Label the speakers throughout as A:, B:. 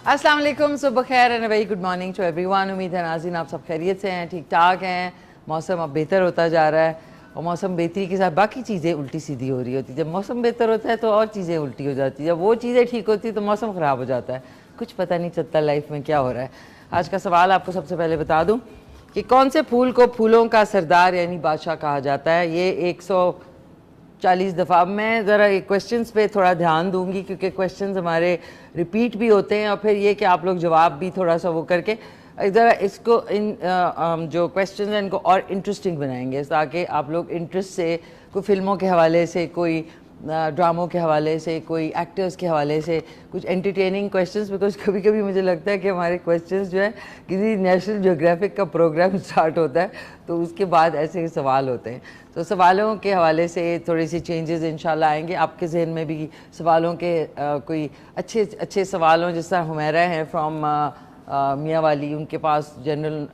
A: अस्सलाम वालेकुम, सुबह खैर and very good morning to everyone. उम्मीद है नाज़रीन आप सब खैरियत से हैं, ठीक ठाक हैं। मौसम अब बेहतर होता जा रहा है और मौसम बेहतरी के साथ बाकी चीज़ें उल्टी सीधी हो रही होती। जब मौसम बेहतर होता है तो और चीज़ें उल्टी हो जाती है, जब वो चीज़ें ठीक होती है तो मौसम ख़राब हो जाता है। कुछ पता नहीं चलता लाइफ में क्या हो रहा है। आज का सवाल आपको सबसे पहले बता दूँ कि कौन से फूल को फूलों का सरदार यानी बादशाह कहा जाता है। ये 140 दफ़ा मैं ज़रा क्वेश्चंस पे थोड़ा ध्यान दूंगी क्योंकि क्वेश्चंस हमारे रिपीट भी होते हैं और फिर ये कि आप लोग जवाब भी थोड़ा सा वो करके ज़रा इसको इन जो क्वेश्चंस हैं इनको और इंटरेस्टिंग बनाएंगे ताकि आप लोग इंटरेस्ट से कोई फिल्मों के हवाले से, कोई ड्रामों के हवाले से, कोई एक्टर्स के हवाले से कुछ एंटरटेनिंग क्वेश्चंस। बिकॉज कभी कभी मुझे लगता है कि हमारे क्वेश्चंस जो है किसी नेशनल ज्योग्राफिक का प्रोग्राम स्टार्ट होता है तो उसके बाद ऐसे सवाल होते हैं। तो सवालों के हवाले से थोड़ी सी चेंजेस इंशाल्लाह आएंगे। आपके जहन में भी सवालों के कोई अच्छे अच्छे सवाल हों, जिस तरह हुमैरा हैं फ्रॉम मियाँ वाली, उनके पास जनरल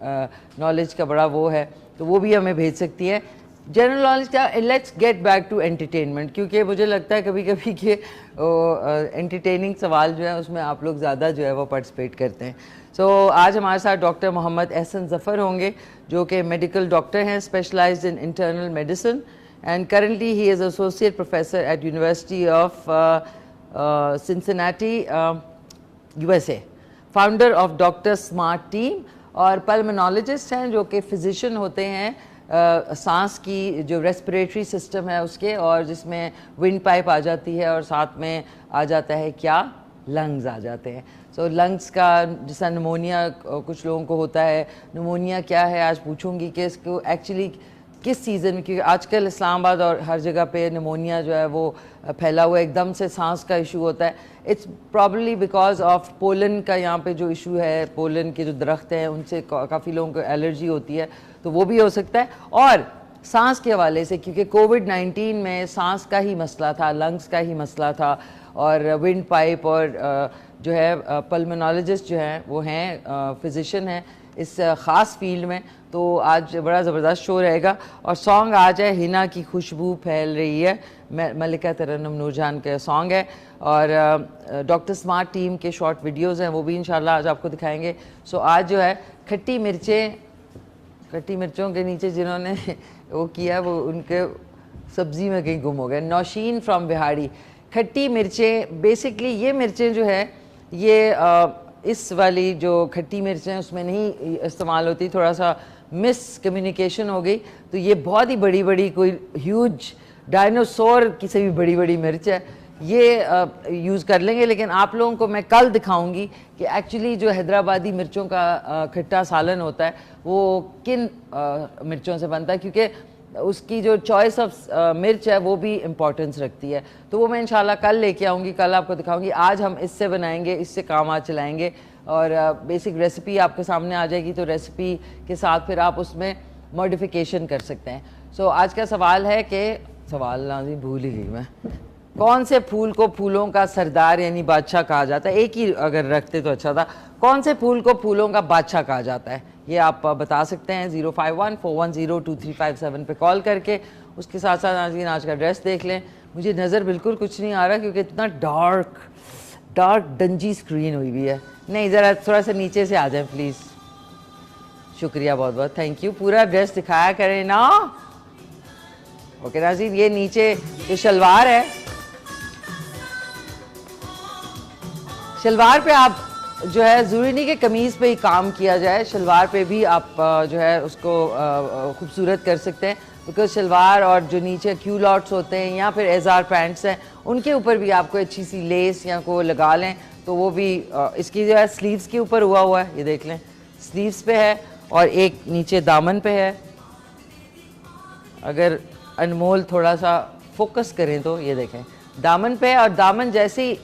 A: नॉलेज का बड़ा वो है तो वो भी हमें भेज सकती है। जनरल नॉलेज का let's get back to entertainment, क्योंकि मुझे लगता है कभी कभी कि एंटरटेनिंग सवाल जो है उसमें आप लोग ज़्यादा जो है वो पार्टिसिपेट करते हैं। सो आज हमारे साथ डॉक्टर मोहम्मद एहसन ज़फ़र होंगे जो कि मेडिकल डॉक्टर हैं, specialized in internal medicine and currently he is associate professor at university of Cincinnati USA, founder of Doctor Smart Team और पल्मोनोलॉजिस्ट हैं जो कि फिजिशियन होते हैं सांस की जो रेस्पिरेटरी सिस्टम है उसके, और जिसमें विंड पाइप आ जाती है और साथ में आ जाता है क्या, लंग्स आ जाते हैं। सो लंग्स का जैसा निमोनिया कुछ लोगों को होता है, निमोनिया क्या है आज पूछूंगी कि इसको एक्चुअली किस सीज़न में, क्योंकि आजकल इस्लामाबाद और हर जगह पे निमोनिया जो है वो फैला हुआ है, एकदम से सांस का इशू होता है। It's probably because of pollen का यहाँ पे जो इशू है, पोलन के जो दरख्त हैं उनसे काफ़ी लोगों को एलर्जी होती है तो वो भी हो सकता है। और सांस के हवाले से क्योंकि कोविड-19 में सांस का ही मसला था, लंग्स का ही मसला था, और विंड पाइप और जो है पल्मोनोलॉजिस्ट जो हैं वो हैं फिजिशियन हैं इस ख़ास फील्ड में। तो आज बड़ा ज़बरदस्त शो रहेगा और सॉन्ग आज है हिना की खुशबू फैल रही है, मलिका तरन्नुम नूरजहान का सॉन्ग है, और डॉक्टर स्मार्ट टीम के शॉर्ट वीडियोज़ हैं वो भी इंशाल्लाह आज आपको दिखाएंगे। सो आज जो है खट्टी मिर्चों के नीचे जिन्होंने वो किया वो उनके सब्ज़ी में कहीं गुम हो गए। नौशीन फ्रॉम बिहाड़ी, खट्टी मिर्चें बेसिकली ये मिर्चें जो है ये इस वाली जो खट्टी मिर्चें उसमें नहीं इस्तेमाल होती, थोड़ा सा मिस कम्युनिकेशन हो गई। तो ये बहुत ही बड़ी बड़ी कोई ह्यूज डायनासोर की से भी बड़ी बड़ी मिर्च है, ये यूज़ कर लेंगे। लेकिन आप लोगों को मैं कल दिखाऊंगी कि एक्चुअली जो हैदराबादी मिर्चों का खट्टा सालन होता है वो किन मिर्चों से बनता है, क्योंकि उसकी जो चॉइस ऑफ मिर्च है वो भी इम्पोर्टेंस रखती है। तो वो मैं इंशाल्लाह कल लेके आऊँगी, कल आपको दिखाऊंगी। आज हम इससे बनाएंगे, इससे काम आज चलाएंगे और बेसिक रेसिपी आपके सामने आ जाएगी। तो रेसिपी के साथ फिर आप उसमें मॉडिफिकेशन कर सकते हैं। सो आज का सवाल है कि सवाल नाज़रीन भूल ही गई मैं, कौन से फूल को फूलों का सरदार यानी बादशाह कहा जाता है। एक ही अगर रखते तो अच्छा था। कौन से फूल को फूलों का बादशाह कहा जाता है ये आप बता सकते हैं 051-410-2357 पे कॉल करके। उसके साथ साथ आज का ड्रेस देख लें। मुझे नज़र बिल्कुल कुछ नहीं आ रहा क्योंकि इतना डार्क डंजी स्क्रीन हुई हुई है। नहीं, ज़रा थोड़ा सा नीचे से आ जाए प्लीज़। शुक्रिया, बहुत बहुत थैंक यू। पूरा ड्रेस दिखाया करें ना। ओके नाज़रीन, ये नीचे जो शलवार है, शलवार पे आप जो है ज़रूरी नहीं कि कमीज़ पे ही काम किया जाए, शलवार पे भी आप जो है उसको खूबसूरत कर सकते हैं। बिकॉज शलवार और जो नीचे क्यूलॉट्स होते हैं या फिर एजार पैंट्स हैं उनके ऊपर भी आपको अच्छी सी लेस या को लगा लें तो वो भी इसकी जो है स्लीव्स के ऊपर हुआ है, ये देख लें स्लीव्स पे है और एक नीचे दामन पे है। अगर अनमोल थोड़ा सा फोकस करें तो ये देखें दामन पे है, और दामन जैसे ही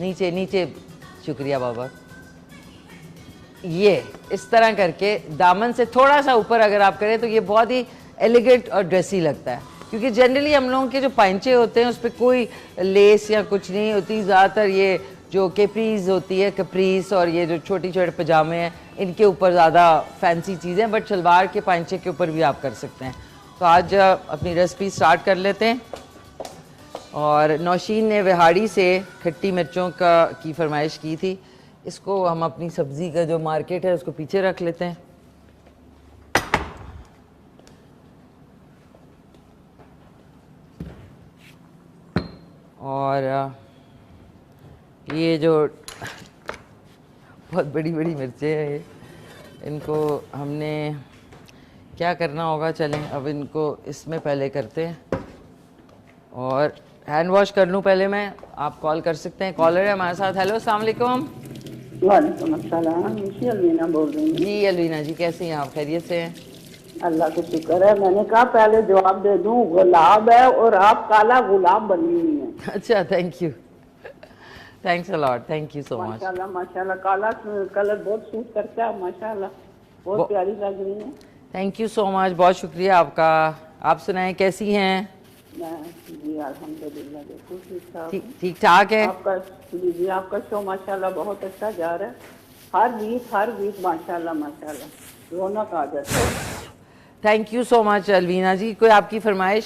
A: नीचे शुक्रिया बाबा, ये इस तरह करके दामन से थोड़ा सा ऊपर अगर आप करें तो ये बहुत ही एलिगेंट और ड्रेसी लगता है। क्योंकि जनरली हम लोगों के जो पाइंचे होते हैं उस पर कोई लेस या कुछ नहीं होती, ज़्यादातर ये जो कैप्रीज होती है, कैप्रीस और ये जो छोटे छोटे पजामे हैं इनके ऊपर ज़्यादा फैंसी चीज़ें, बट शलवार के पाइंचे के ऊपर भी आप कर सकते हैं। तो आज अपनी रेसिपी स्टार्ट कर लेते हैं। और नौशीन ने विहाड़ी से खट्टी मिर्चों की फरमाइश की थी इसको हम अपनी सब्ज़ी का जो मार्केट है उसको पीछे रख लेते हैं। और ये जो बहुत बड़ी बड़ी मिर्चें हैं ये, इनको हमने क्या करना होगा, चलें अब इनको इसमें पहले करते हैं। और हैंड वॉश कर लूँ पहले मैं, आप कॉल कर सकते हैं, कॉलर है हमारे साथ। हेलो अस्सलाम वालेकुम।
B: वालेकुम अस्सलाम, मिसी अलवीना बोल रही हूँ।
A: जी अलवीना जी, कैसी हैं आप, खैरियत से हैं?
B: अल्लाह का शुक्र है। मैंने कहा पहले जवाब दे दूं, गुलाब है और आप काला गुलाब बनी हुई हैं।
A: अच्छा, thank you, thanks a lot, thank you so much.
B: माशाल्लाह माशाल्लाह, काला कलर बहुत सूट करता है माशाल्लाह, बहुत प्यारी लग रही है।
A: थैंक यू सो मच, बहुत शुक्रिया आपका। आप सुनाएं कैसी हैं?
B: जी अल्हम्दुलिल्लाह बिल्कुल ठीक ठाक।
A: ठीक ठाक है।
B: आपका जी आपका शो माशाल्लाह बहुत अच्छा जा रहा है। हर वीक माशाल्लाह माशाल्लाह रौनक आ जाती है।
A: Thank you so much Alvina ji. कोई आपकी फरमाइश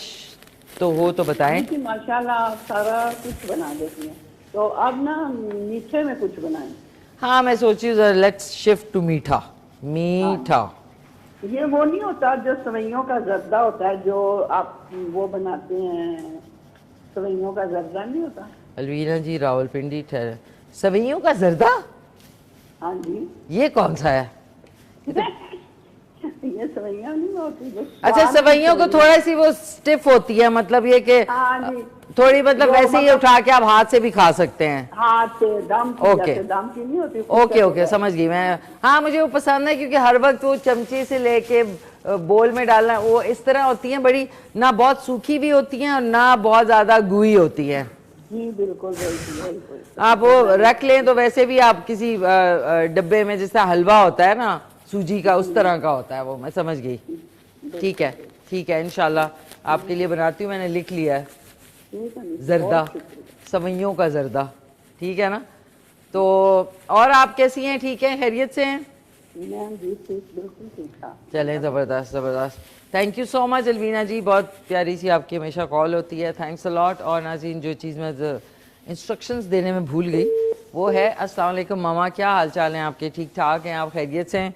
A: तो हो तो बताएं।
B: जी माशाल्लाह आप सारा कुछ बना देती हैं, तो अब ना मीठे में कुछ बनाएं।
A: हाँ, मैं सोची लेट्स शिफ्ट टू मीठा। मीठा
B: ये वो नहीं होता जो सवैयों का जर्दा होता है, जो आप वो बनाते हैं, सवैयों का जर्दा नहीं होता?
A: अलवीना जी रावलपिंडी ठहरे, सवैयों का जर्दा?
B: हाँ जी।
A: ये कौन सा है?
B: ये सवैया नहीं होती जो
A: अच्छा, सवैयों को थोड़ा सी वो स्टिफ होती है, मतलब ये कि
B: हाँ जी,
A: थोड़ी, मतलब वैसे ही उठा के आप हाथ से भी खा सकते हैं।
B: हाथ से दम की,
A: ओके।
B: जैसे दम की नहीं होती।
A: ओके ओके, समझ गई मैं। हाँ, मुझे वो पसंद है क्योंकि हर वक्त वो चमचे से लेके बोल में डालना, वो इस तरह होती हैं, बड़ी ना बहुत सूखी भी होती हैं और ना बहुत ज्यादा गुई होती हैं।
B: जी बिल्कुल वही।
A: आप वो रख लें तो वैसे भी आप किसी डब्बे में, जैसा हलवा होता है ना सूजी का, उस तरह का होता है वो, मैं समझ गई। ठीक है ठीक है, इंशाल्लाह आपके लिए बनाती हूँ, मैंने लिख लिया है। जर्दा, सवैयों का जर्दा, ठीक है ना? तो और आप कैसी हैं, ठीक है, खैरियत से हैं?
B: बिल्कुल ठीक था।
A: चलें, ज़बरदस्त ज़बरदस्त। Thank you so much Alvina ji, बहुत प्यारी सी आपकी हमेशा कॉल होती है, थैंक्स अ लॉट। और नाज़रीन, जो चीज़ मैं इंस्ट्रक्शंस देने में भूल गई वो है, अस्सलाम वालेकुम मामा, क्या हाल चाल हैं आपके, ठीक ठाक हैं आप, खैरियत से हैं?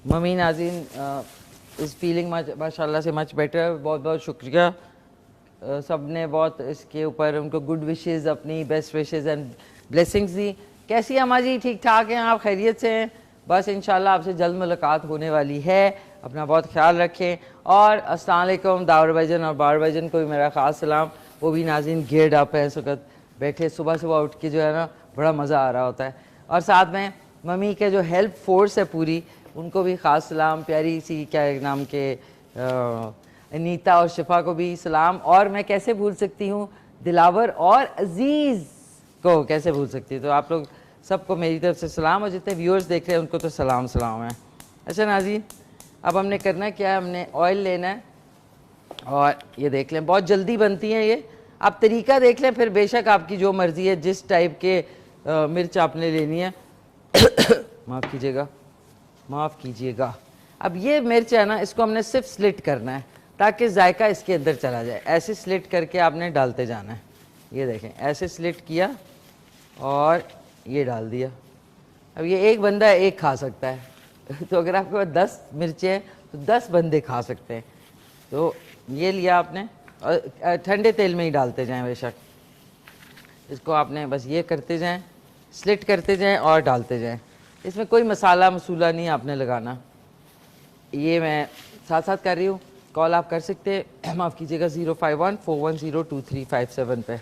A: मम्मी नाज़रीन इज़ फीलिंग माशाल्लाह से मच बेटर, बहुत बहुत शुक्रिया। सब ने बहुत इसके ऊपर उनको गुड विशेज़, अपनी बेस्ट विशेज़ एंड ब्लेसिंग्स दी। कैसी है अम्मा जी, ठीक ठाक हैं आप, खैरियत से हैं? बस इंशाल्लाह आपसे जल्द मुलाकात होने वाली है, अपना बहुत ख्याल रखें। और अस्सलाम वालेकुम दावर भाईजान और बावर भाईजान को भी मेरा ख़ास सलाम, वो भी नाज़रीन गेयर्ड अप है इस वक्त, बैठे सुबह सुबह उठ के जो है ना, बड़ा मज़ा आ रहा होता है। और साथ में मम्मी के जो हेल्प फोर्स है पूरी, उनको भी ख़ास सलाम, प्यारी सी क्या नाम के अनीता और शिफा को भी सलाम। और मैं कैसे भूल सकती हूँ दिलावर और अजीज़ को, कैसे भूल सकती हूँ। तो आप लोग सबको मेरी तरफ से सलाम, और जितने व्यूअर्स देख रहे हैं उनको तो सलाम सलाम है। अच्छा नाज़रीन, अब हमने करना क्या है, हमने ऑयल लेना है और ये देख लें, बहुत जल्दी बनती हैं ये। आप तरीका देख लें, फिर बेशक आपकी जो मर्ज़ी है, जिस टाइप के मिर्च आपने लेनी है माफ़ कीजिएगा, माफ़ कीजिएगा। अब ये मिर्च है ना, इसको हमने सिर्फ स्लिट करना है ताकि जायका इसके अंदर चला जाए। ऐसे स्लिट करके आपने डालते जाना है, ये देखें, ऐसे स्लिट किया और ये डाल दिया। अब ये एक बंदा एक खा सकता है तो अगर आपके पास 10 मिर्चें हैं तो 10 बंदे खा सकते हैं। तो ये लिया आपने, और ठंडे तेल में ही डालते जाएं बेशक। इसको आपने बस ये करते जाएं, स्लिट करते जाएं और डालते जाएं। इसमें कोई मसाला मसूला नहीं आपने लगाना। ये मैं साथ साथ कर रही हूँ, कॉल आप कर सकते हैं, माफ़ कीजिएगा, 051-410-2357 पे।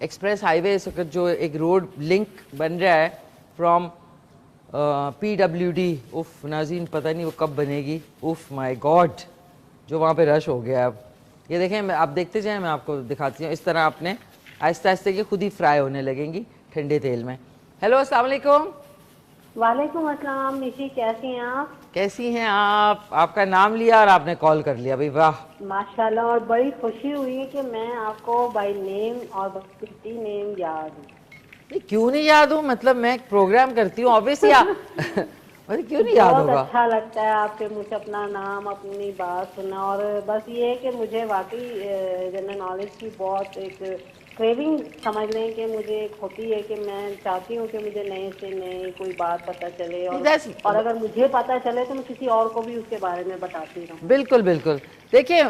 A: एक्सप्रेस हाईवे इस वक्त जो एक रोड लिंक बन रहा है फ्रॉम PWD, उफ नाज़रीन पता नहीं वो कब बनेगी, उफ माय गॉड, जो वहाँ पे रश हो गया। अब ये देखें, आप देखते जाएं, मैं आपको दिखाती हूँ। इस तरह आपने आहिस्ता आहिस्ता ये खुद ही फ्राई होने लगेंगी ठंडे तेल में। हेलो अस्सलाम वालेकुम।
C: वालेकुम अस्सलाम निशी, कैसी हैं आप?
A: कैसी हैं आप? आपका नाम लिया और आपने कॉल कर लिया भाई, वाह
C: माशाल्लाह, और बड़ी खुशी हुई है कि मैं आपको बाय नेम और सिटी नेम याद हूँ।
A: क्यों नहीं याद हूँ, मतलब मैं प्रोग्राम करती हूँ ऑब्वियसली मतलब क्यों नहीं याद
C: बहुत
A: होगा?
C: अच्छा लगता है आपके मुझे अपना नाम, अपनी बात सुनना, और बस ये है कि मुझे वाकई जनरल नॉलेज की बहुत एक क्रेविंग समझ लें कि मुझे एक होती है कि मैं चाहती हूँ कि मुझे नए से नए कोई बात पता चले, और अगर मुझे पता चले तो मैं किसी और को भी उसके बारे में बताती रहूँ।
A: बिल्कुल बिल्कुल। देखिए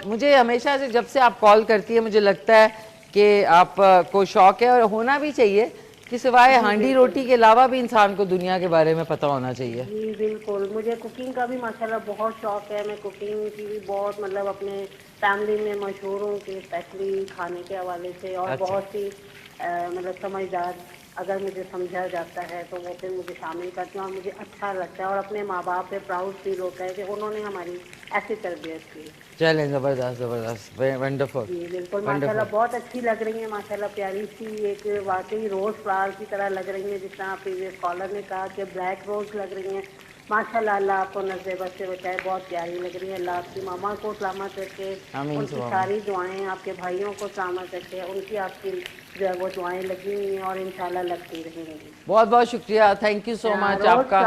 A: मुझे हमेशा से जब से आप कॉल करती है मुझे लगता है कि आप को शौक है, और होना भी चाहिए कि सिवाय हांडी रोटी के अलावा भी इंसान को दुनिया के बारे में पता होना चाहिए।
C: जी बिल्कुल, मुझे कुकिंग का भी माशाल्लाह बहुत शौक है। मैं कुकिंग की भी बहुत मतलब अपने फैमिली में मशहूर हूँ कि स्पेशली खाने के हवाले से, और
A: अच्छा।
C: बहुत सी मतलब समझदार अगर मुझे समझा जाता है तो वो फिर मुझे शामिल करती हूँ, और मुझे अच्छा लगता है और अपने माँ बाप पे प्राउड फील होता है कि उन्होंने हमारी ऐसी तरबियत की।
A: चलें, ज़बरदस्त ज़बरदस्त, वंडरफुल
C: जी बिल्कुल, माशाल्लाह
A: वंडरफुल।
C: बहुत अच्छी लग रही है, माशाल्लाह प्यारी सी एक वाकई रोज फ्लावर की तरह लग रही है, जितना प्रीवियस कॉलर ने कहा कि ब्लैक रोज लग रही हैं। माशाल्लाह, अल्लाह आपको नज़र बद से बचाए, बहुत प्यारी लग रही है। अल्लाह आपकी मामा को सलामत रखे,
A: आमीन
C: उनकी
A: सुभान।
C: सारी दुआएं आपके भाइयों को सलामत रखे, उनकी आपकी जो है वो दुआएं लगी हुई हैं और इंशाल्लाह लगती रहेंगी।
A: बहुत बहुत शुक्रिया, थैंक यू सो मच आपका।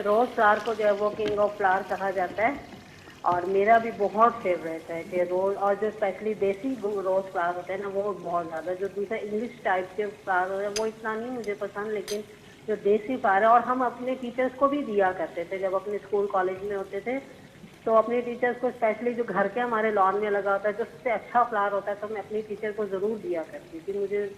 C: रोज फ्लावर को जो है वो किंग ऑफ फ्लावर कहा जाता है, और मेरा भी बहुत फेवरेट है कि रोज, और जो स्पेशली देसी रोज फ्लावर होते हैं ना वो बहुत ज़्यादा, जो दूसरा इंग्लिश टाइप के फ्लावर होते हैं वो इतना नहीं मुझे पसंद, लेकिन जो देसी फ्लावर है, और हम अपने टीचर्स को भी दिया करते थे जब अपने स्कूल कॉलेज में होते थे, तो अपने टीचर्स को स्पेशली जो घर के हमारे लॉन में लगा होता है जो सबसे अच्छा फ्लावर होता है, तो मैं अपनी टीचर को ज़रूर दिया करती थी। मुझे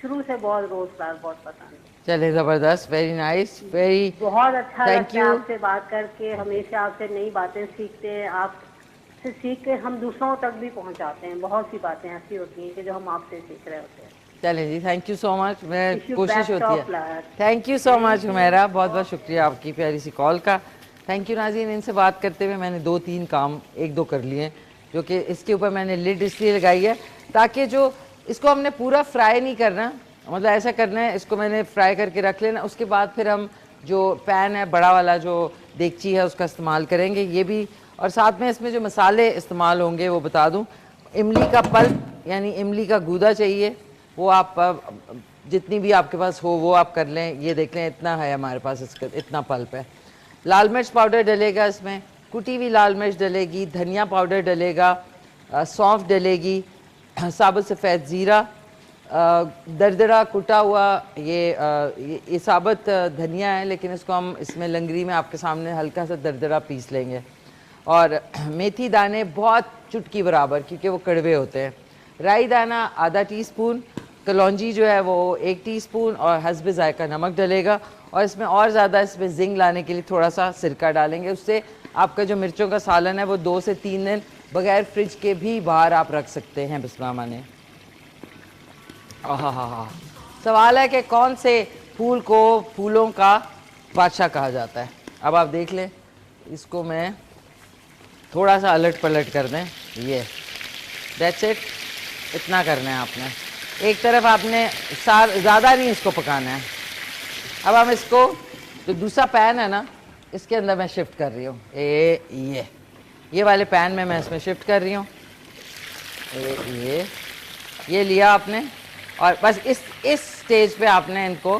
C: शुरू से बहुत रोज फ्लावर बहुत पसंद है।
A: चले, ज़बरदस्त, वेरी नाइस, वेरी
C: बहुत अच्छा
A: थैंक
C: लगता है
A: यू।
C: आपसे बात करके, हमेशा आपसे नई बातें सीखते हैं, आपसे सीख के हम दूसरों तक भी पहुंचाते हैं। बहुत सी बातें ऐसी होती हैं कि जो हम आपसे सीख रहे होते हैं।
A: चलें जी, थैंक यू सो मच, मैं
C: Wish you
A: कोशिश
C: best
A: होती
C: of
A: है।
C: luck.
A: Thank you so much Humaira, बहुत बहुत शुक्रिया आपकी प्यारी सी कॉल का। थैंक यू नाज़रीन, इनसे बात करते हुए मैंने 2-3 काम एक दो कर लिए, जो कि इसके ऊपर मैंने लिड इसलिए लगाई है ताकि जो इसको हमने पूरा फ्राई नहीं करना, मतलब ऐसा करना है, इसको मैंने फ्राई करके रख लेना, उसके बाद फिर हम जो पैन है बड़ा वाला जो देगची है उसका इस्तेमाल करेंगे ये भी, और साथ में इसमें जो मसाले इस्तेमाल होंगे वो बता दूँ। इमली का पल्प यानी इमली का गूदा चाहिए, वो आप जितनी भी आपके पास हो वो आप कर लें। ये देख लें इतना है हमारे पास, इसका इतना पल्प है। लाल मिर्च पाउडर डलेगा इसमें, कुटी हुई लाल मिर्च डलेगी, धनिया पाउडर डलेगा, सौंफ डलेगी, साबुत सफ़ेद ज़ीरा, दरदरा कुटा हुआ ये साबुत धनिया है, लेकिन इसको हम इसमें लंगरी में आपके सामने हल्का सा दरदरा पीस लेंगे, और मेथी दाने बहुत चुटकी बराबर क्योंकि वो कड़वे होते हैं, राई दाना आधा टीस्पून, कलौंजी जो है वो 1 टीस्पून, और हस्ब ज़ायका नमक डलेगा। और इसमें और ज़्यादा इसमें जिंग लाने के लिए थोड़ा सा सिरका डालेंगे, उससे आपका जो मिर्चों का सालन है वो 2 से 3 दिन बगैर फ्रिज के भी बाहर आप रख सकते हैं। बिस्मिल्लाह माने। हाँ, सवाल है कि कौन से फूल को फूलों का बादशाह कहा जाता है। अब आप देख लें, इसको मैं थोड़ा सा अलट पलट कर दें, ये दैट्स इट, इतना करना है आपने। एक तरफ आपने ज़्यादा नहीं इसको पकाना है। अब हम इसको जो दूसरा पैन है ना इसके अंदर मैं शिफ्ट कर रही हूँ, ये वाले पैन में मैं इसमें शिफ्ट कर रही हूँ। ये लिया आपने, और बस इस स्टेज पे आपने इनको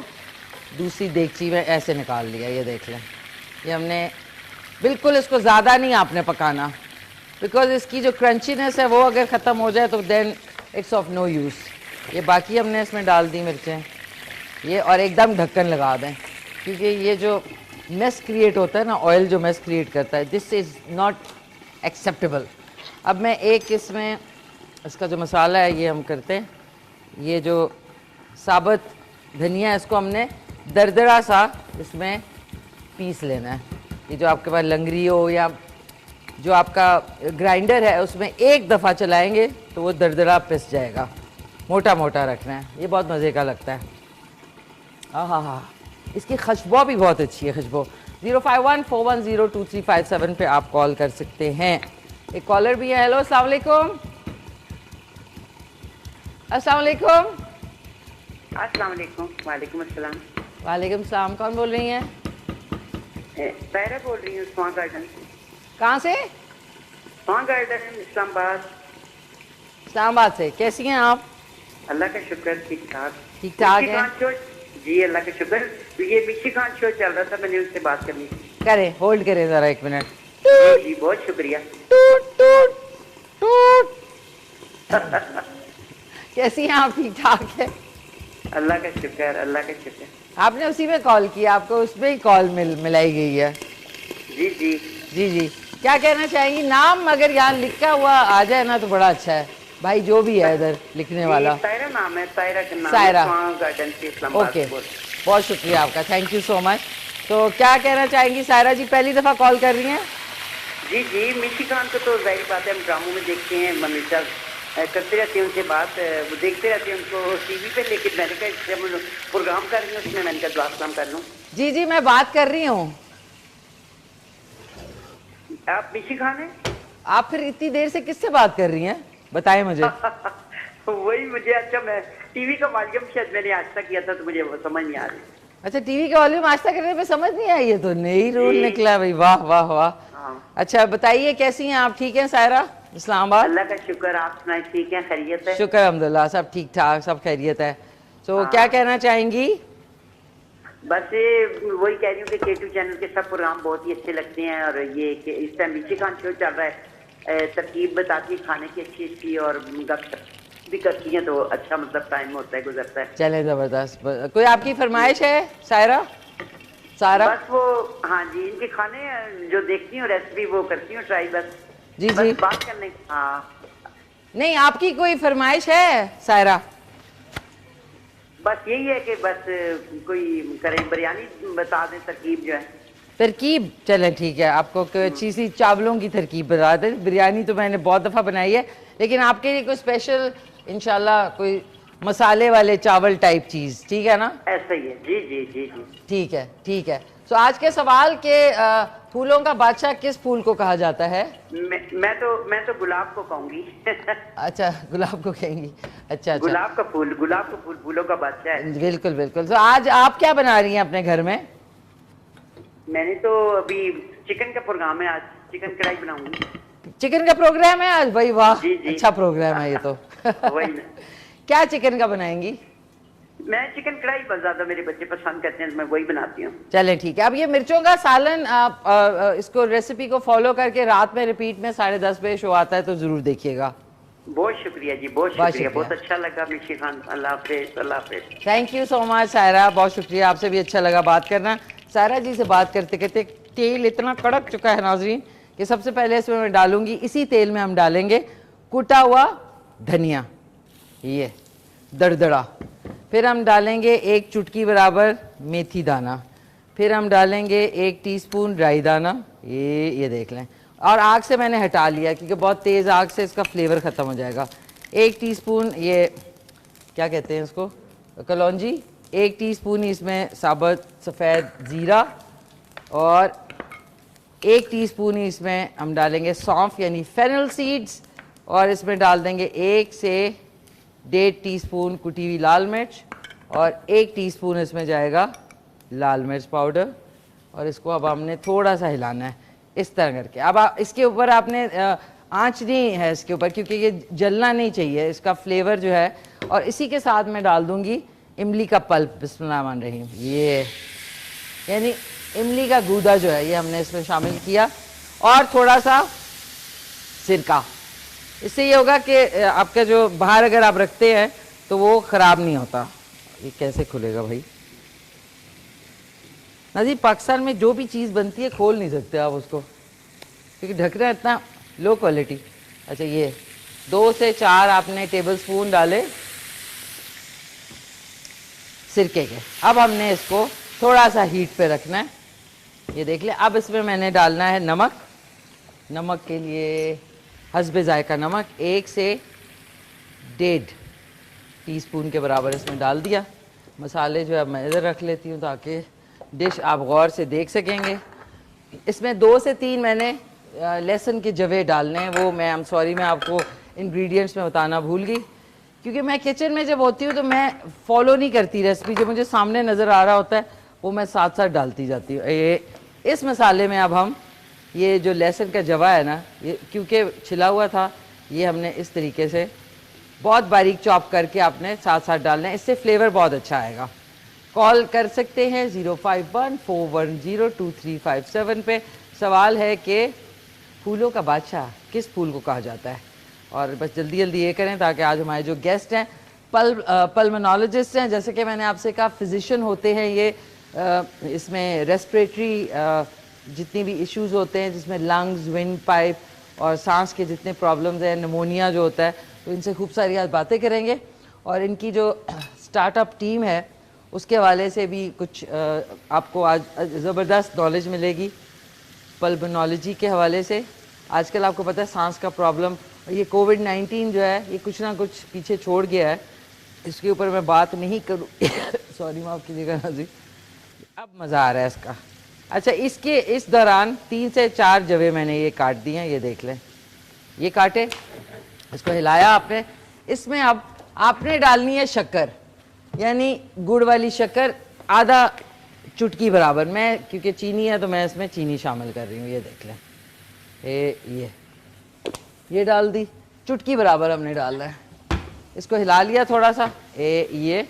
A: दूसरी देगची में ऐसे निकाल लिया। ये देख लें, ये हमने बिल्कुल इसको ज़्यादा नहीं आपने पकाना, बिकॉज इसकी जो क्रंचीनेस है वो अगर ख़त्म हो जाए तो then it's of no use. ये बाकी हमने इसमें डाल दी मिर्चें ये, और एकदम ढक्कन लगा दें, क्योंकि ये जो मेस क्रिएट होता है ना, ऑयल जो मेस क्रिएट करता है, दिस इज़ नॉट एक्सेप्टेबल। अब मैं एक इसमें इसका जो मसाला है ये हम करते हैं, ये जो साबुत धनिया है इसको हमने दरदरा सा इसमें पीस लेना है। ये जो आपके पास लंगरी हो या जो आपका ग्राइंडर है उसमें एक दफ़ा चलाएंगे तो वो दरदरा पिस जाएगा। मोटा मोटा रखना है, ये बहुत मज़े का लगता है। हाँ, इसकी खुशबू भी बहुत अच्छी है। खुशबू 0514102357 पे आप कॉल कर सकते हैं। एक कॉलर भी है। हेलो, अस्सलाम वालेकुम। अस्सलाम वालेकुम।
D: अस्सलाम वालेकुम। वालेकुम अस्सलाम।
A: वालेकुम सलाम। कौन बोल रही हैं?
D: पैरा बोल रही हूँ, स्वां गार्डन।
A: कहाँ से?
D: स्वां गार्डन, इस्लामाबाद।
A: इस्लामाबाद से। कैसी हैं आप?
D: अल्लाह का शुक्र, ठीक ठाक।
A: ठीक ठाक है
D: जी, अल्लाह का शुक्र। ये मिशी खान शो चल रहा था, मैंने उससे बात करनी थी।
A: करें, होल्ड करें ज़रा 1 मिनट।
D: जी, बहुत शुक्रिया।
A: कैसी हैं आप? ठीक ठाक है?
D: अल्लाह का शुक्र, अल्लाह का शुक्र।
A: आपने उसी में कॉल किया, आपको उसमें ही कॉल मिलाई गई है।
D: जी जी।
A: जी जी, क्या कहना चाहेंगी? नाम अगर यहाँ लिखा हुआ आ जाए ना तो बड़ा अच्छा है भाई, जो भी है इधर लिखने वाला।
D: सायरा नाम है, सायरा का नाम
A: सायरा।
D: है, स्वां गार्डन से इस्लामाबाद
A: ओके,
D: से बोल।
A: बहुत शुक्रिया आपका, थैंक यू सो मच। तो क्या कहना चाहेंगी सायरा जी? पहली दफ़ा कॉल कर रही हैं?
D: जी जी, मिशी खान को तो जाहिर बात है हम ड्रामों में देखते हैं, हमेशा करते रहते हैं उनसे बात, वो देखते रहते हैं उनको टीवी पे, लेकिन मैंने कहा जब हम प्रोग्राम कर रही हूँ उसमें मैंने कहा दुआ सलाम कर लूँ।
A: जी जी, मैं बात कर रही हूँ।
D: आप मिशी खान हैं?
A: आप फिर इतनी देर से किससे बात कर रही हैं, बताएं मुझे।
D: वही मुझे, अच्छा मैं टीवी का माध्यम शायद मैंने आज तक किया था तो मुझे वो समझ नहीं आ रही।
A: अच्छा, टीवी का वॉल्यूम आज तक करने पे समझ नहीं आई? ये तो नई रूल
D: जी।
A: निकला भाई, वाह वाह वाह।
D: हाँ।
A: अच्छा बताइए, कैसी हैं आप? ठीक हैं सायरा? इस्लामाबाद?
D: अल्लाह का शुक्र, आप सुनाए ठीक है, खैरियत है?
A: शुक्र अल्हम्दुलिल्लाह, सब ठीक ठाक, सब खैरियत है। तो
D: हाँ।
A: क्या कहना चाहेंगी?
D: बस ये वही कह रही हूँ कि K2 चैनल के सब प्रोग्राम बहुत ही अच्छे लगते हैं, और ये कि इस टाइम मिशी खान शो चल रहा है, तरकीब बताती है खाने की अच्छी अच्छी, और गपशप भी करती हैं, तो अच्छा मतलब टाइम होता है, गुजरता है।
A: चले जबरदस्त। कोई आपकी फरमाइश है सायरा? सारा?
D: बस वो, हाँ जी, इनके खाने जो देखती हूँ रेसिपी वो करती हूँ ट्राई, बस
A: जी
D: बस
A: जी।
D: बात करने। हाँ,
A: नहीं, आपकी कोई फरमाइश है सायरा?
D: बस यही है कि बस कोई करें, बिरयानी बता दें तरकीब जो है।
A: तरकीब? चलें ठीक है, आपको कोई अच्छी सी चावलों की तरकीब बता दें। बिरयानी तो मैंने बहुत दफ़ा बनाई है, लेकिन आपके लिए कोई स्पेशल इंशाल्लाह कोई मसाले वाले चावल टाइप चीज़, ठीक है ना?
D: ऐसा ही है, जी जी जी जी।
A: ठीक है ठीक है। तो आज के सवाल के फूलों का बादशाह किस फूल को कहा जाता है?
D: मैं तो गुलाब को कहूंगी।
A: अच्छा, गुलाब को कहेंगी? अच्छा अच्छा,
D: गुलाब का फूल फूलों का बादशाह है।
A: बिल्कुल बिल्कुल। तो आज आप क्या बना रही हैं अपने घर में?
D: मैंने तो अभी चिकन का प्रोग्राम है, आज चिकन कढ़ाई बनाऊंगी।
A: चिकन का प्रोग्राम है आज? भाई वाह,
D: जी, जी।
A: अच्छा प्रोग्राम है ये तो।
D: वही ना।
A: क्या चिकन का बनाएंगी?
D: मैं चिकन कढ़ाई बहुत ज्यादा मेरे बच्चे पसंद करते हैं, तो मैं वही बनाती हूँ।
A: चलें ठीक है। अब ये मिर्चों का सालन, आप इसको रेसिपी को फॉलो करके रात में रिपीट में 10:30 बजे शो आता है, तो जरूर देखिएगा।
D: बहुत शुक्रिया जी, बहुत
A: बहुत
D: शुक्रिया, बहुत
A: शुक्रिया।
D: अच्छा लगा मिशी खान। अल्लाह हाफिज, अल्लाह हाफिज।
A: Thank you so much Saira, बहुत शुक्रिया, आपसे भी अच्छा लगा बात करना। सायरा जी से बात करते करते तेल इतना कड़क चुका है नाजरीन कि सबसे पहले इसमें मैं डालूंगी, इसी तेल में हम डालेंगे कुटा हुआ धनिया, ये दरदरा। फिर हम डालेंगे 1 चुटकी बराबर मेथी दाना। फिर हम डालेंगे 1 टीस्पून राई दाना, ये देख लें, और आग से मैंने हटा लिया क्योंकि बहुत तेज़ आग से इसका फ्लेवर ख़त्म हो जाएगा। 1 टीस्पून ये क्या कहते हैं इसको, कलौंजी। 1 टीस्पून ही इसमें साबुत सफ़ेद ज़ीरा, और 1 टीस्पून ही इसमें हम डालेंगे सौंफ यानी फेनल सीड्स, और इसमें डाल देंगे 1 से 1.5 टीस्पून कुटी हुई लाल मिर्च, और 1 टीस्पून इसमें जाएगा लाल मिर्च पाउडर। और इसको अब हमने थोड़ा सा हिलाना है इस तरह करके। अब इसके ऊपर आपने आंच नहीं है इसके ऊपर, क्योंकि ये जलना नहीं चाहिए, इसका फ्लेवर जो है। और इसी के साथ मैं डाल दूंगी इमली का पल्प, बिस्मिल्लाहिर्रहमानिर्रहीम, ये यानी इमली का गूदा जो है, ये हमने इसमें शामिल किया, और थोड़ा सा सिरका। इससे ये होगा कि आपका जो बाहर अगर आप रखते हैं तो वो ख़राब नहीं होता। ये कैसे खुलेगा भाई नाजी? पाकिस्तान में जो भी चीज़ बनती है खोल नहीं सकते आप उसको, क्योंकि ढकना इतना लो क्वालिटी। अच्छा, ये 2 से 4 आपने टेबल स्पून डाले सिरके के। अब हमने इसको थोड़ा सा हीट पे रखना है, ये देख ले। अब इसमें मैंने डालना है नमक। नमक के लिए हस्बे जायका नमक 1 से 1.5 टीस्पून के बराबर इसमें डाल दिया। मसाले जो है मैं इधर रख लेती हूँ ताकि डिश आप गौर से देख सकेंगे। इसमें 2 से 3 मैंने लहसुन के जवे डालने हैं, वो मैं सॉरी मैं आपको इंग्रेडिएंट्स में बताना भूल गई, क्योंकि मैं किचन में जब होती हूँ तो मैं फॉलो नहीं करती रेसिपी, जो मुझे सामने नज़र आ रहा होता है वो मैं साथ साथ डालती जाती हूँ। ये इस मसाले में अब हम ये जो लहसुन का जवा है ना, ये क्योंकि छिला हुआ था, ये हमने इस तरीके से बहुत बारीक चॉप करके आपने साथ साथ डालना है, इससे फ्लेवर बहुत अच्छा आएगा। कॉल कर सकते हैं 051-410-2357 पे। सवाल है कि फूलों का बादशाह किस फूल को कहा जाता है, और बस जल्दी जल्दी ये करें ताकि आज हमारे जो गेस्ट हैं पल्मोनोलॉजिस्ट हैं, जैसे कि मैंने आपसे कहा फिजिशियन होते हैं ये। इसमें रेस्पिरेटरी जितनी भी इश्यूज होते हैं, जिसमें लंग्स, विंड पाइप और सांस के जितने प्रॉब्लम्स हैं, निमोनिया जो होता है, तो इनसे खूब सारी आज बातें करेंगे। और इनकी जो स्टार्टअप टीम है उसके हवाले से भी कुछ आपको आज ज़बरदस्त नॉलेज मिलेगी पल्मोनोलॉजी के हवाले से। आजकल आपको पता है सांस का प्रॉब्लम, ये कोविड-19 जो है ये कुछ ना कुछ पीछे छोड़ गया है, इसके ऊपर मैं बात नहीं करूँ सॉरी माफ़ कीजिएगा नाज़रीन, अब मज़ा आ रहा है इसका। अच्छा, इसके इस दौरान 3 से 4 जवे मैंने ये काट दिए हैं, ये देख लें, ये काटे, इसको हिलाया आपने। इसमें अब आपने डालनी है शक्कर, यानी गुड़ वाली शक्कर, आधा चुटकी बराबर। मैं क्योंकि चीनी है तो मैं इसमें चीनी शामिल कर रही हूँ, ये देख लें, ये डाल दी, चुटकी बराबर हमने डालना है। इसको हिला लिया थोड़ा सा, ये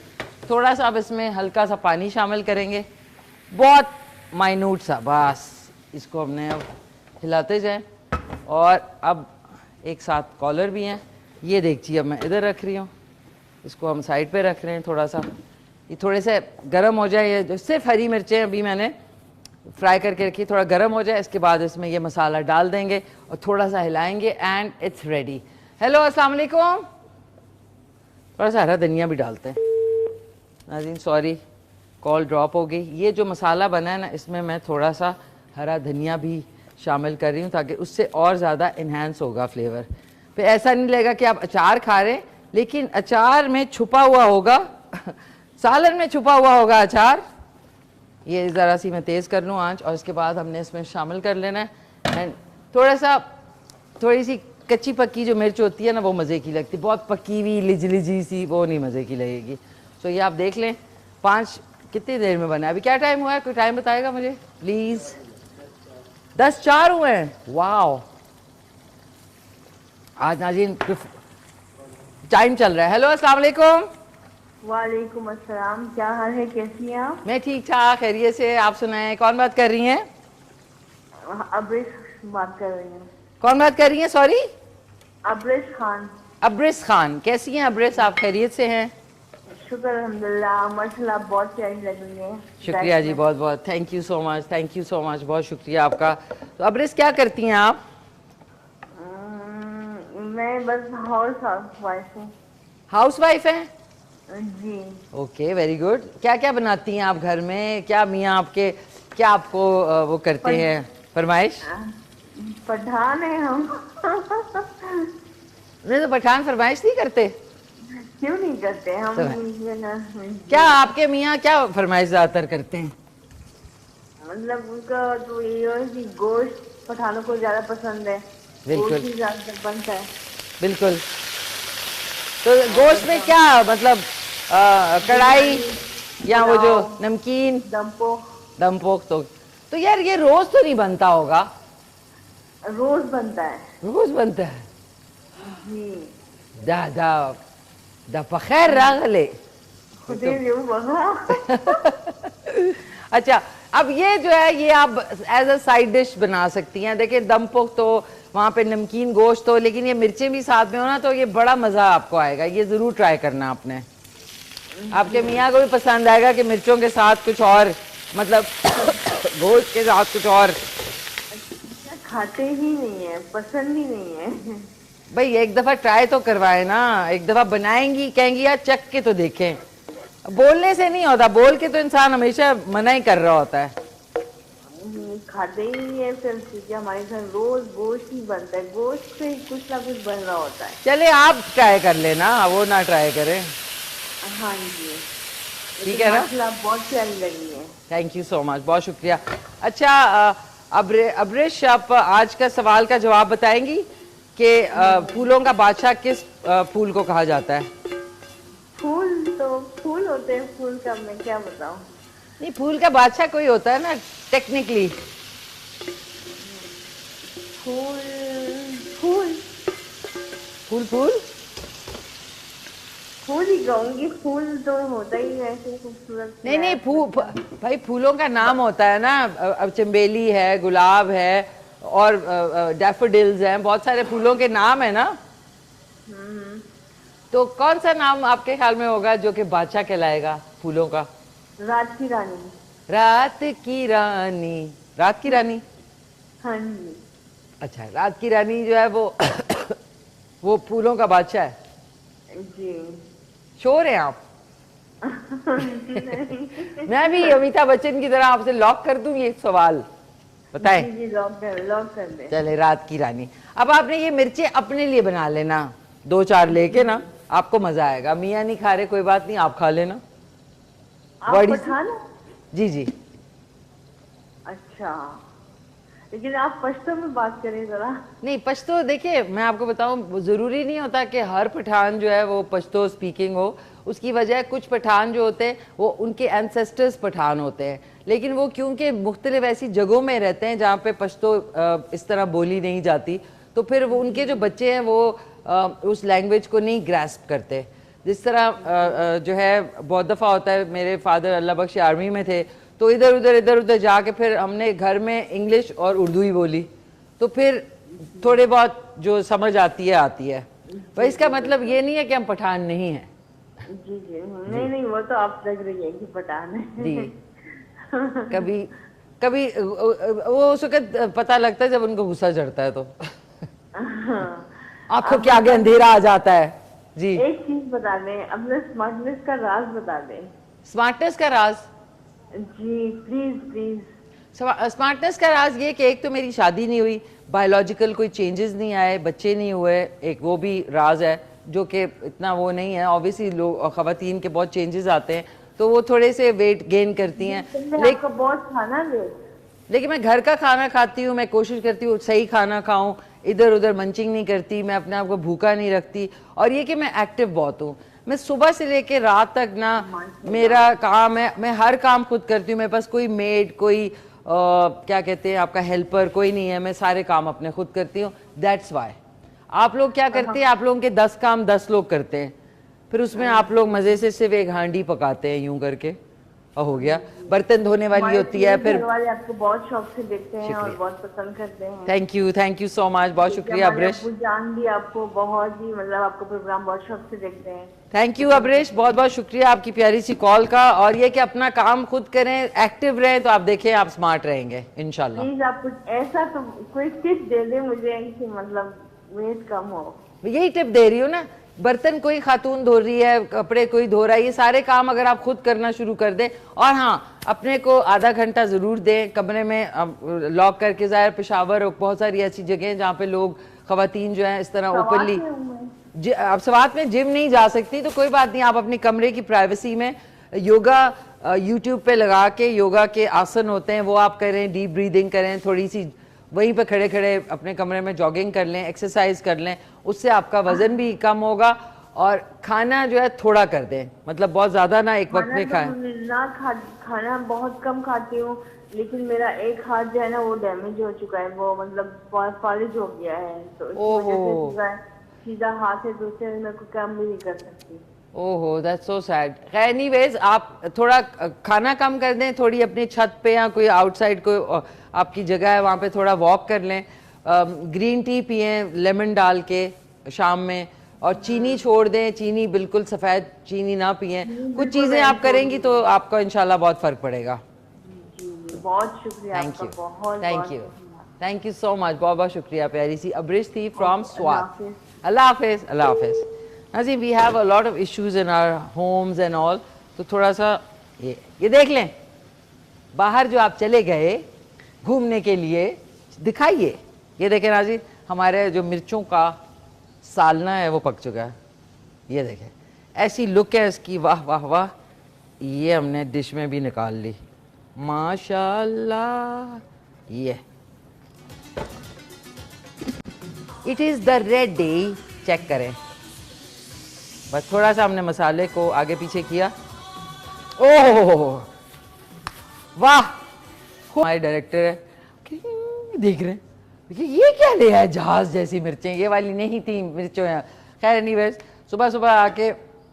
A: थोड़ा सा अब इसमें हल्का सा पानी शामिल करेंगे, बहुत माइन्यूट सा, बस इसको हमने अब हिलाते जाएं। और अब एक साथ कॉलर भी हैं, ये देखिए अब मैं इधर रख रही हूँ, इसको हम साइड पे रख रहे हैं। थोड़ा सा ये थोड़े से गर्म हो जाए, ये जो सिर्फ हरी मिर्चें अभी मैंने फ्राई करके रखी, थोड़ा गर्म हो जाए, इसके बाद इसमें ये मसाला डाल देंगे और थोड़ा सा हिलाएंगे एंड इट्स रेडी। हेलो अस्सलाम वालेकुम। थोड़ा सा हरा धनिया भी डालते हैं नाज़रीन, सॉरी कॉल ड्रॉप हो गई। ये जो मसाला बना है ना, इसमें मैं थोड़ा सा हरा धनिया भी शामिल कर रही हूँ ताकि उससे और ज़्यादा इन्हेंस होगा फ्लेवर। फिर ऐसा नहीं लगेगा कि आप अचार खा रहे हैं, लेकिन अचार में छुपा हुआ होगा सालन में छुपा हुआ होगा अचार। ये ज़रा सी मैं तेज़ कर लूँ आंच, और इसके बाद हमने इसमें शामिल कर लेना है एंड थोड़ी सी कच्ची पक्की जो मिर्च होती है ना, वो मज़े की लगती है, बहुत पकी हुई लिजी सी वो नहीं मज़े की लगेगी। तो ये आप देख लें, 5 कितनी देर में बना है, अभी क्या टाइम हुआ है, कोई टाइम बताएगा मुझे प्लीज़? 10:04 हुए हैं, वाओ। आज नाज़रीन टाइम चल रहा है। हेलो अस्सलाम वालेकुम।
C: वालेकुम अस्सलाम, क्या हाल है, कैसी हैं आप?
A: मैं ठीक ठाक, खैरियत से, आप सुनाएं, कौन बात कर रही हैं?
C: अब्रिस बात कर रही हूँ।
A: कौन बात कर रही हैं, सॉरी?
C: अब्रिस खान।
A: अब्रिस खान, कैसी हैं अब्रिस, आप खैरियत से हैं?
C: शुक्र अल्हम्दुलिल्लाह, माशाल्लाह बहुत प्यारी लग रही है।
A: शुक्रिया जी, बहुत बहुत thank you so much, thank you so much, बहुत शुक्रिया आपका। तो अब्रिस क्या करती हैं आप?
C: मैं बस हाउस वाइफ हूँ।
A: हाउस वाइफ हैं?
C: जी।
A: Okay, very good. क्या क्या बनाती हैं आप घर में, क्या मियाँ आपके क्या आपको वो करते हैं फरमाइश?
C: पठान है हम।
A: नहीं तो पठान फरमाइश नहीं करते?
C: क्यों नहीं करते हम?
A: क्या आपके मियाँ क्या फरमाइश ज़्यादातर करते हैं?
C: मतलब उनका तो ये है कि गोश्त पठानों को ज्यादा पसंद है,
A: बिल्कुल।
C: गोश्त ही ज्यादा बनता है।
A: बिल्कुल। तो गोश्त में क्या मतलब कढ़ाई या वो जो नमकीन दम पोक? तो यार ये रोज तो नहीं बनता होगा?
C: रोज बनता है।
A: रोज बनता है
C: जी।
A: दा दा दा पखैर रागले। अच्छा, अब ये जो है ये आप एज अ साइड डिश बना सकती हैं। देखिए दम पोक तो वहाँ पे नमकीन गोश्त हो, लेकिन ये मिर्चें भी साथ में हो ना, तो ये बड़ा मज़ा आपको आएगा, ये ज़रूर ट्राई करना आपने। आपके मियाँ को भी पसंद आएगा कि मिर्चों के साथ कुछ और, मतलब गोश्त के साथ कुछ और।
C: खाते ही नहीं है, पसंद ही नहीं है।
A: भाई एक दफ़ा ट्राई तो करवाए ना, एक दफ़ा बनाएंगी, कहेंगी यार चख के तो देखें। बोलने से नहीं होता, बोल के तो इंसान हमेशा मना ही कर रहा होता है।
C: खाते ही नहीं है फिर, क्योंकि हमारे घर रोज गोश्त ही बनता है, गोश्त से कुछ ना कुछ बन रहा होता है।
A: चले आप ट्राई कर लेना, वो ना ट्राई करें।
C: हाँ जी,
A: ठीक है ना?
C: बहुत प्यारी लगी है।
A: थैंक यू सो मच, बहुत शुक्रिया। अच्छा अब्रिश, आप आज का सवाल का जवाब बताएंगी कि फूलों का बादशाह किस फूल को कहा जाता है?
C: फूल तो फूल होते हैं, फूल का मैं क्या बताऊं?
A: नहीं, फूल का बादशाह कोई होता है ना टेक्निकली।
C: फूल फूल
A: फूल फूल
C: फूल ही कहूंगी, फूल तो होता ही है ऐसे खूबसूरत।
A: नहीं नहीं, भाई फूलों का नाम होता है ना, अब चमेली है, गुलाब है और डैफोडिल्स हैं, बहुत सारे फूलों के नाम है ना। तो कौन सा नाम आपके ख्याल में होगा जो कि बादशाह कहलाएगा फूलों का?
E: रात की रानी।
A: रात की रानी, रात की रानी।
E: हाँ जी।
A: अच्छा, रात की रानी जो है वो वो फूलों का बादशाह है।
E: जी।
A: श्योर है आप? मैं भी अमिताभ बच्चन की तरह आपसे लॉक कर दूं ये सवाल, बताएं।
E: जी जी, लॉक कर दे।
A: चले, रात की रानी। अब आपने ये मिर्चें अपने लिए बना लेना, 2-4 लेके ना, आपको मजा आएगा। मियाँ नहीं खा रहे, कोई बात नहीं, आप खा लेना।
E: आप
A: बड़ी
E: पठान?
A: जी जी।
E: अच्छा, लेकिन आप पश्तो में बात करें जरा।
A: नहीं, पश्तो देखिए मैं आपको बताऊं, जरूरी नहीं होता कि हर पठान जो है वो पश्तो स्पीकिंग हो। उसकी वजह कुछ पठान जो होते हैं वो उनके एंसेस्टर्स पठान होते हैं, लेकिन वो क्योंकि मुख्तलिफ ऐसी जगहों में रहते हैं जहाँ पे पश्तो इस तरह बोली नहीं जाती, तो फिर वो उनके जो बच्चे हैं वो उस लैंग्वेज को नहीं ग्रास्प करते। जिस तरह जो है बहुत दफ़ा होता है, मेरे फादर अल्लाह बख्श आर्मी में थे, तो इधर उधर जाके फिर हमने घर में इंग्लिश और उर्दू ही बोली, तो फिर थोड़े बहुत जो समझ आती है। पर इसका मतलब ये नहीं है कि हम पठान नहीं हैं।
E: जी जी, नहीं, वो तो आप लग रही है कि पठान है।
A: जी, कभी कभी वो उस वक्त पता लगता है जब उनको गुस्सा चढ़ता है, तो आंखों के आगे अंधेरा आ जाता है। जी,
E: एक चीज बता दें, अपने स्मार्टनेस का राज बता दें।
A: स्मार्टनेस का राज?
E: जी प्लीज प्लीज।
A: स्मार्टनेस का राज ये कि एक तो मेरी शादी नहीं हुई, बायोलॉजिकल कोई चेंजेस नहीं आए, बच्चे नहीं हुए, एक वो भी राज है जो कि इतना वो नहीं है। ऑब्वियसली लोग ख़वातीन के बहुत चेंजेस आते हैं, तो वो थोड़े से वेट गेन करती हैं।
E: लेकिन बहुत खाना ले,
A: लेकिन मैं घर का खाना खाती हूँ, मैं कोशिश करती हूँ सही खाना खाऊं, इधर उधर मंचिंग नहीं करती, मैं अपने आप को भूखा नहीं रखती। और ये कि मैं एक्टिव बहुत हूँ, मैं सुबह से लेके रात तक ना मेरा काम है, मैं हर काम खुद करती हूँ। मेरे पास कोई मेड, कोई क्या कहते हैं आपका हेल्पर कोई नहीं है, मैं सारे काम अपने खुद करती हूँ। That's why. आप लोग क्या करते हैं, आप लोगों के 10 काम 10 लोग करते हैं, फिर उसमें आप लोग मजे से सिर्फ एक हांडी पकाते हैं यूं करके, और हो गया। बर्तन धोने वाली होती है, फिर
E: घर वाले आपको बहुत शौक से देखते हैं और बहुत पसंद करते हैं।
A: थैंक यू सो मच, बहुत शुक्रिया अब्रेश।
E: जान भी आपको बहुत ही, मतलब आपको प्रोग्राम बहुत शौक से देखते हैं।
A: थैंक यू अब्रेश, बहुत बहुत शुक्रिया आपकी प्यारी सी कॉल का। और ये कि अपना काम खुद करें, एक्टिव रहें, तो आप देखें आप स्मार्ट रहेंगे इंशाल्लाह।
E: प्लीज आप कुछ ऐसा तो कोई टिप दे दे मुझे कि मतलब वेट कम हो।
A: यही टिप दे रही हूँ ना, बर्तन कोई खातून धो रही है, कपड़े कोई धो रहा है, ये सारे काम अगर आप खुद करना शुरू कर दें, और हाँ अपने को आधा घंटा ज़रूर दें कमरे में लॉक करके। ज़ाहिर पेशावर और बहुत सारी ऐसी जगह हैं जहाँ पे लोग ख़वातीन जो हैं इस तरह ओपनली, आप सवात में जिम नहीं जा सकती तो कोई बात नहीं, आप अपने कमरे की प्राइवेसी में योगा यूट्यूब पे लगा के योगा के आसन होते हैं वो आप करें, डीप ब्रीदिंग करें, थोड़ी सी वहीं पे खड़े खड़े अपने कमरे में जॉगिंग कर लें, एक्सरसाइज कर लें, उससे आपका वजन भी कम होगा। और खाना जो है थोड़ा कर दें, मतलब बहुत ज़्यादा ना एक वक्त में खाएं।
E: खाना बहुत कम खाती हूँ, लेकिन मेरा एक हाथ जो है ना वो डैमेज हो चुका है, वो मतलब फालिज हो गया है, तो इस वजह से सीधा हाथ है, दूसरे में कोई काम भी नहीं कर सकती।
A: ओहो, दैट्स सो सैड। एनीवेज आप थोड़ा खाना कम कर दें, थोड़ी अपनी छत पे या कोई आउटसाइड कोई आपकी जगह है वहाँ पे थोड़ा वॉक कर लें, ग्रीन टी पिएं लेमन डाल के शाम में, और चीनी छोड़ दें, चीनी बिल्कुल सफ़ेद चीनी ना पिएं। कुछ चीज़ें आप करेंगी तो आपको इंशाल्लाह बहुत फ़र्क पड़ेगा।
E: बहुत शुक्रिया आपका, बहुत
A: थैंक यू सो मच, बहुत बहुत शुक्रिया। प्यारी सी अब्रिश थी फ्रॉम स्वात। अल्लाह हाफिज़, अल्लाह हाफिज़। नाज़रीन, we have a lot of issues in our homes and all, तो थोड़ा सा ये देख लें, बाहर जो आप चले गए घूमने के लिए, दिखाइए। ये देखें नाज़रीन, हमारे जो मिर्चों का सालना है वो पक चुका है, ये देखें, ऐसी लुक है इसकी, वाह वाह वाह। ये हमने डिश में भी निकाल ली, माशाल्लाह। ये it is the red day, check करें। बस थोड़ा सा हमने मसाले को आगे पीछे किया। ओह वाह, हमारे डायरेक्टर है, देख रहे हैं, देखिए ये क्या ले आया, जहाज जैसी मिर्चें, ये वाली नहीं थी मिर्चों यहाँ। खैर एनीवेज, सुबह सुबह आके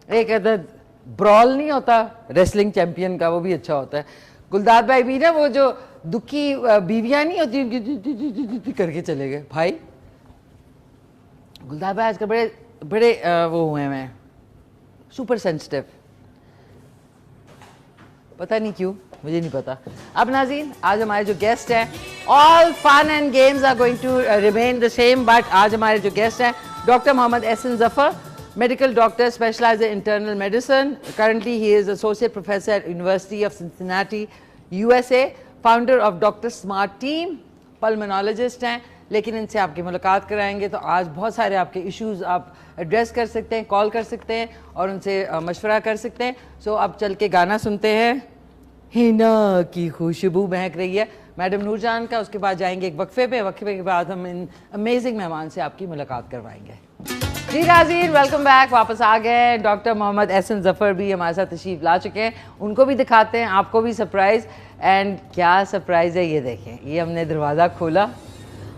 A: एक अदद ब्रॉल नहीं होता रेसलिंग चैंपियन का, वो भी अच्छा होता है। गुलदार भाई भी ना वो जो दुखी बीवियाँ नहीं होती करके चले गए भाई। गुलदार भाई आजकल बड़े बड़े वो हुए हैं, सुपर सेंसिटिव, पता नहीं क्यों, मुझे नहीं पता। अब नाज़रीन, आज हमारे जो गेस्ट हैं, all fun and games are going to remain the same, but आज हमारे जो गेस्ट हैं doctor Mohammad Ehsan Zafar, medical doctor specialized in internal medicine. Currently he is associate professor at University of Cincinnati, USA, founder of Dr. Smart Team, pulmonologist हैं, लेकिन इनसे आपकी मुलाकात कराएंगे तो आज बहुत सारे आपके इश्यूज आप एड्रेस कर सकते हैं, कॉल कर सकते हैं और उनसे मशवरा कर सकते हैं। सो अब चल के गाना सुनते हैं, हिना की खुशबू महक रही है मैडम नूरजान का। उसके बाद जाएंगे एक वक्फे पे, वक्फे के बाद हम इन अमेजिंग मेहमान से आपकी मुलाकात करवाएंगे। जी नाज़रीन, वेलकम बैक, वापस आ गए। डॉक्टर मोहम्मद एहसन ज़फ़र भी हमारे साथ तशरीफ़ ला चुके हैं, उनको भी दिखाते हैं, आपको भी सरप्राइज़। एंड क्या सरप्राइज़ है ये देखें, ये हमने दरवाज़ा खोला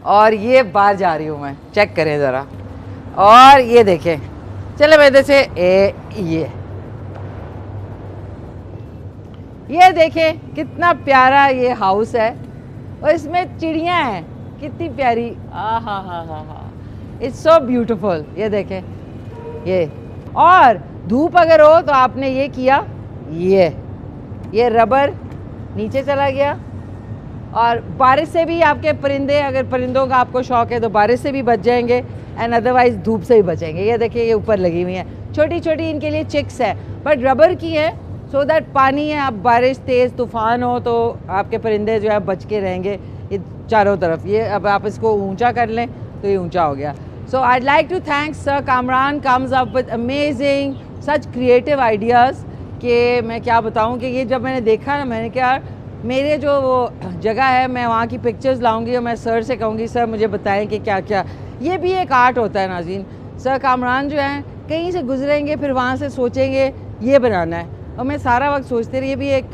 A: और ये बाहर जा रही हूँ मैं, चेक करें ज़रा, और ये देखें, चलो मैं इधर से ये देखें कितना प्यारा ये हाउस है और इसमें चिड़ियाँ हैं, कितनी प्यारी, हा, इट्स सो ब्यूटीफुल। ये देखें ये, और धूप अगर हो तो आपने ये किया, ये रबर नीचे चला गया, और बारिश से भी आपके परिंदे, अगर परिंदों का आपको शौक है तो बारिश से भी बच जाएंगे एंड अदरवाइज धूप से भी बचेंगे। ये देखिए ये ऊपर लगी हुई हैं, छोटी छोटी इनके लिए चिक्स है, बट रबर की है सो दैट पानी है, अब बारिश तेज़ तूफ़ान हो तो आपके परिंदे जो है बच के रहेंगे ये चारों तरफ। ये अब आप इसको ऊंचा कर लें तो ये ऊंचा हो गया। सो I'd like to thank Sir Kamran comes up with amazing such creative ideas कि मैं क्या बताऊं कि ये जब मैंने देखा ना, मैंने कहा मेरे जो वो जगह है मैं वहाँ की पिक्चर्स लाऊंगी और मैं सर से कहूँगी सर मुझे बताएं कि क्या क्या, ये भी एक आर्ट होता है नाज़रीन। सर कामरान जो हैं कहीं से गुजरेंगे फिर वहाँ से सोचेंगे ये बनाना है, और मैं सारा वक्त सोचती रही, ये भी एक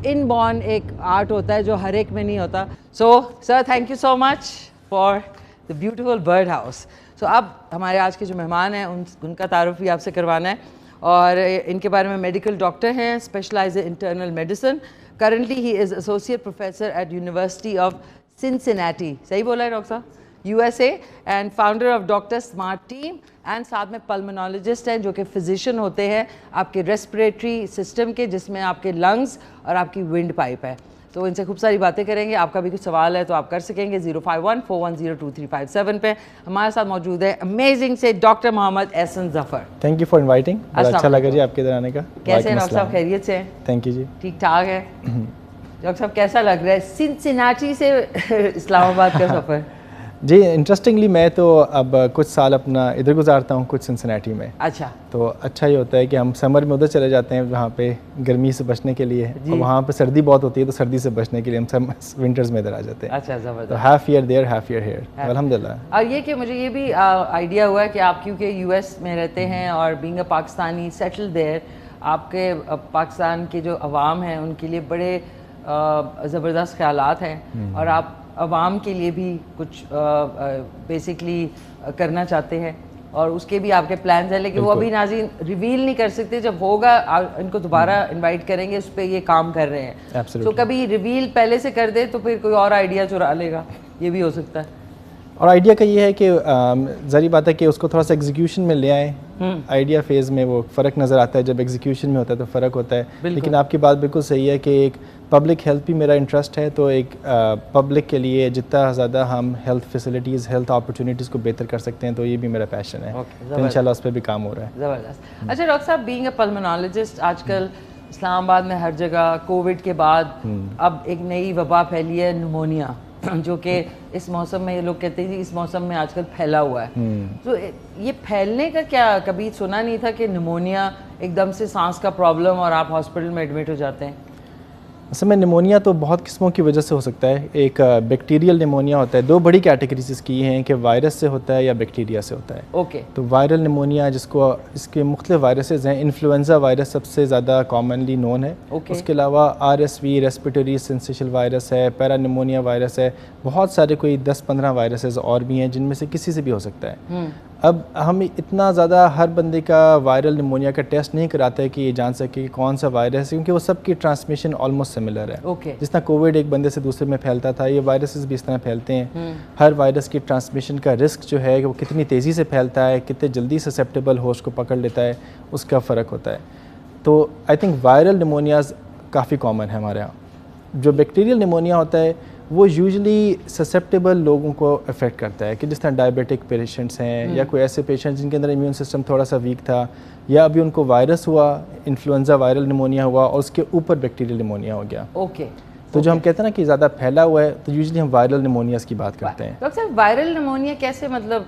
A: इनबॉर्न एक आर्ट होता है जो हर एक में नहीं होता। So sir thank you so much for the beautiful bird house. So अब हमारे आज के जो मेहमान हैं उनका तारुफ भी आपसे करवाना है, और इनके बारे में मेडिकल डॉक्टर हैं, specialize in internal medicine. Currently he is associate professor at university of Cincinnati, सही बोला है डॉक्टर साहब, USA, and founder of Doctor Smart Team, and साथ में पल्मोनोलॉजिस्ट हैं जो कि फिजिशियन होते हैं आपके रेस्पिरेटरी सिस्टम के, जिसमें आपके लंग्स और आपकी विंड पाइप है। तो इनसे खूब सारी बातें करेंगे। आपका भी कुछ सवाल है तो आप कर सकेंगे 051-410-2357 पे। हमारे साथ मौजूद है अमेजिंग से doctor Mohammad Ehsan Zafar.
F: Thank you for inviting, अच्छा लगा जी आपके इधर आने का।
A: कैसे हैं डॉक्टर साहब, खैरियत से हैं?
F: थैंक यू जी,
A: ठीक ठाक है। डॉक्टर साहब कैसा लग रहा है सिंसिनाटी से इस्लामाबाद का सफ़र?
F: जी इंटरेस्टिंगली मैं तो अब कुछ साल अपना इधर गुजारता हूँ, कुछ सिंसिनेटी में।
A: अच्छा, तो
F: अच्छा ये होता है कि हम समर में उधर चले जाते हैं वहाँ पे गर्मी से बचने के लिए, और वहाँ पे सर्दी बहुत होती है तो सर्दी से बचने के लिए हम विंटर्स में इधर आ जाते हैं।
A: अच्छा ज़बरदस्त।
F: तो half year there half year here, अल्हम्दुलिल्लाह।
A: और ये कि मुझे ये भी आइडिया हुआ है कि आप क्योंकि US में रहते हैं और being a Pakistani settled there, आपके पाकिस्तान के जो अवाम हैं उनके लिए बड़े ज़बरदस्त ख्यालात हैं, और आप अवाम के लिए भी कुछ बेसिकली करना चाहते हैं, और उसके भी आपके प्लान्स हैं, लेकिन वो अभी नाज़रीन रिवील नहीं कर सकते। जब होगा इनको दोबारा इनवाइट करेंगे, उस पर ये काम कर रहे हैं। तो कभी रिवील पहले से कर दे तो फिर कोई और आइडिया चुरा लेगा, ये भी हो सकता है।
F: और आइडिया का ये है कि ज़री बात है कि उसको थोड़ा सा एग्जीक्यूशन में ले आएँ। आइडिया फेज़ में वो फ़र्क नज़र आता है, जब एग्जीक्यूशन में होता है तो फ़र्क होता है। लेकिन आपकी बात बिल्कुल सही है कि एक पब्लिक हेल्थ भी मेरा इंटरेस्ट है, तो एक पब्लिक के लिए जितना ज़्यादा हम हेल्थ फैसिलिटीज़, हेल्थ अपॉर्चुनिटीज़ को बेहतर कर सकते हैं, तो ये भी मेरा पैशन है। तो इंशाल्लाह उस पर भी काम हो रहा है।
A: ज़बरदस्त। अच्छा डॉक्टर साहब, बीइंग अ पल्मोनोलॉजिस्ट, आजकल इस्लामाबाद में हर जगह कोविड के बाद अब एक नई वबा फैली है, निमोनिया, जो कि इस मौसम में ये लोग कहते हैं इस मौसम में आजकल फैला हुआ है। तो ये फैलने का क्या कभी सुना नहीं था कि निमोनिया एकदम से सांस का प्रॉब्लम और आप हॉस्पिटल में एडमिट हो जाते हैं?
F: असल में निमोनिया तो बहुत किस्मों की वजह से हो सकता है। एक बैक्टीरियल निमोनिया होता है, दो बड़ी कैटेगरीज इसकी हैं कि वायरस से होता है या बैक्टीरिया से होता है।
A: ओके। तो
F: वायरल निमोनिया, जिसको इसके मुख्तलिफ वायरसेस हैं, इन्फ्लुएंजा वायरस सबसे ज़्यादा कॉमनली नोन है। उसके अलावा RSV रेस्पिरेटरी सिंसेशल वायरस है, पैरा निमोनिया वायरस है, बहुत सारे कोई 10-15 वायरसेस और भी हैं जिनमें से किसी से भी हो सकता है। अब हम इतना ज़्यादा हर बंदे का वायरल निमोनिया का टेस्ट नहीं कराते हैं कि ये जान सके कि कौन सा वायरस है, क्योंकि वो सबकी ट्रांसमिशन ऑलमोस्ट सिमिलर है।
A: ओके।
F: जिस तरह कोविड एक बंदे से दूसरे में फैलता था, ये वायरसेस भी इस तरह फैलते हैं। हर वायरस की ट्रांसमिशन का रिस्क जो है वो कितनी तेज़ी से फैलता है, कितने जल्दी ससेप्टेबल होस्ट को पकड़ लेता है, उसका फ़र्क होता है। तो आई थिंक वायरल निमोनियाज़ काफ़ी कॉमन है हमारे यहाँ। जो बैक्टीरियल निमोनिया होता है वो यूजुअली ससेप्टेबल लोगों को अफेक्ट करता है, कि जिस तरह डायबिटिक पेशेंट्स हैं या कोई ऐसे पेशेंट्स जिनके अंदर इम्यून सिस्टम थोड़ा सा वीक था, या अभी उनको वायरस हुआ, इन्फ्लुएंजा वायरल निमोनिया हुआ और उसके ऊपर बैक्टीरियल निमोनिया हो गया।
A: ओके।
F: तो जो हम कहते हैं ना कि ज़्यादा फैला हुआ है, तो यूजुअली हम वायरल निमोनियाज़ की बात करते हैं।
A: डॉक्टर साहब, वायरल निमोनिया कैसे, मतलब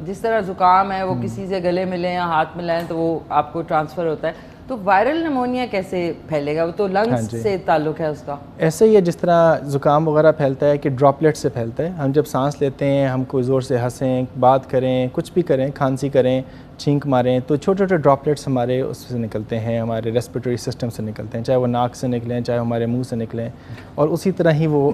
A: जिस तरह ज़ुकाम है वो किसी से गले मिले या हाथ मिलाएं तो वो आपको ट्रांसफ़र होता है, तो वायरल निमोनिया कैसे फैलेगा? वो तो लंग्स से ताल्लुक़ है उसका।
F: ऐसे ही है जिस तरह ज़ुकाम वगैरह फैलता है कि ड्रॉपलेट से फैलता है। हम जब सांस लेते हैं, हम कोई ज़ोर से हंसें, बात करें, कुछ भी करें, खांसी करें, छींक मारें, तो छोटे छोटे ड्रॉपलेट्स हमारे उससे निकलते हैं, हमारे रेस्पिरेटरी सिस्टम से निकलते हैं, चाहे वो नाक से निकलें, चाहे हमारे मुंह से निकलें, और उसी तरह ही वो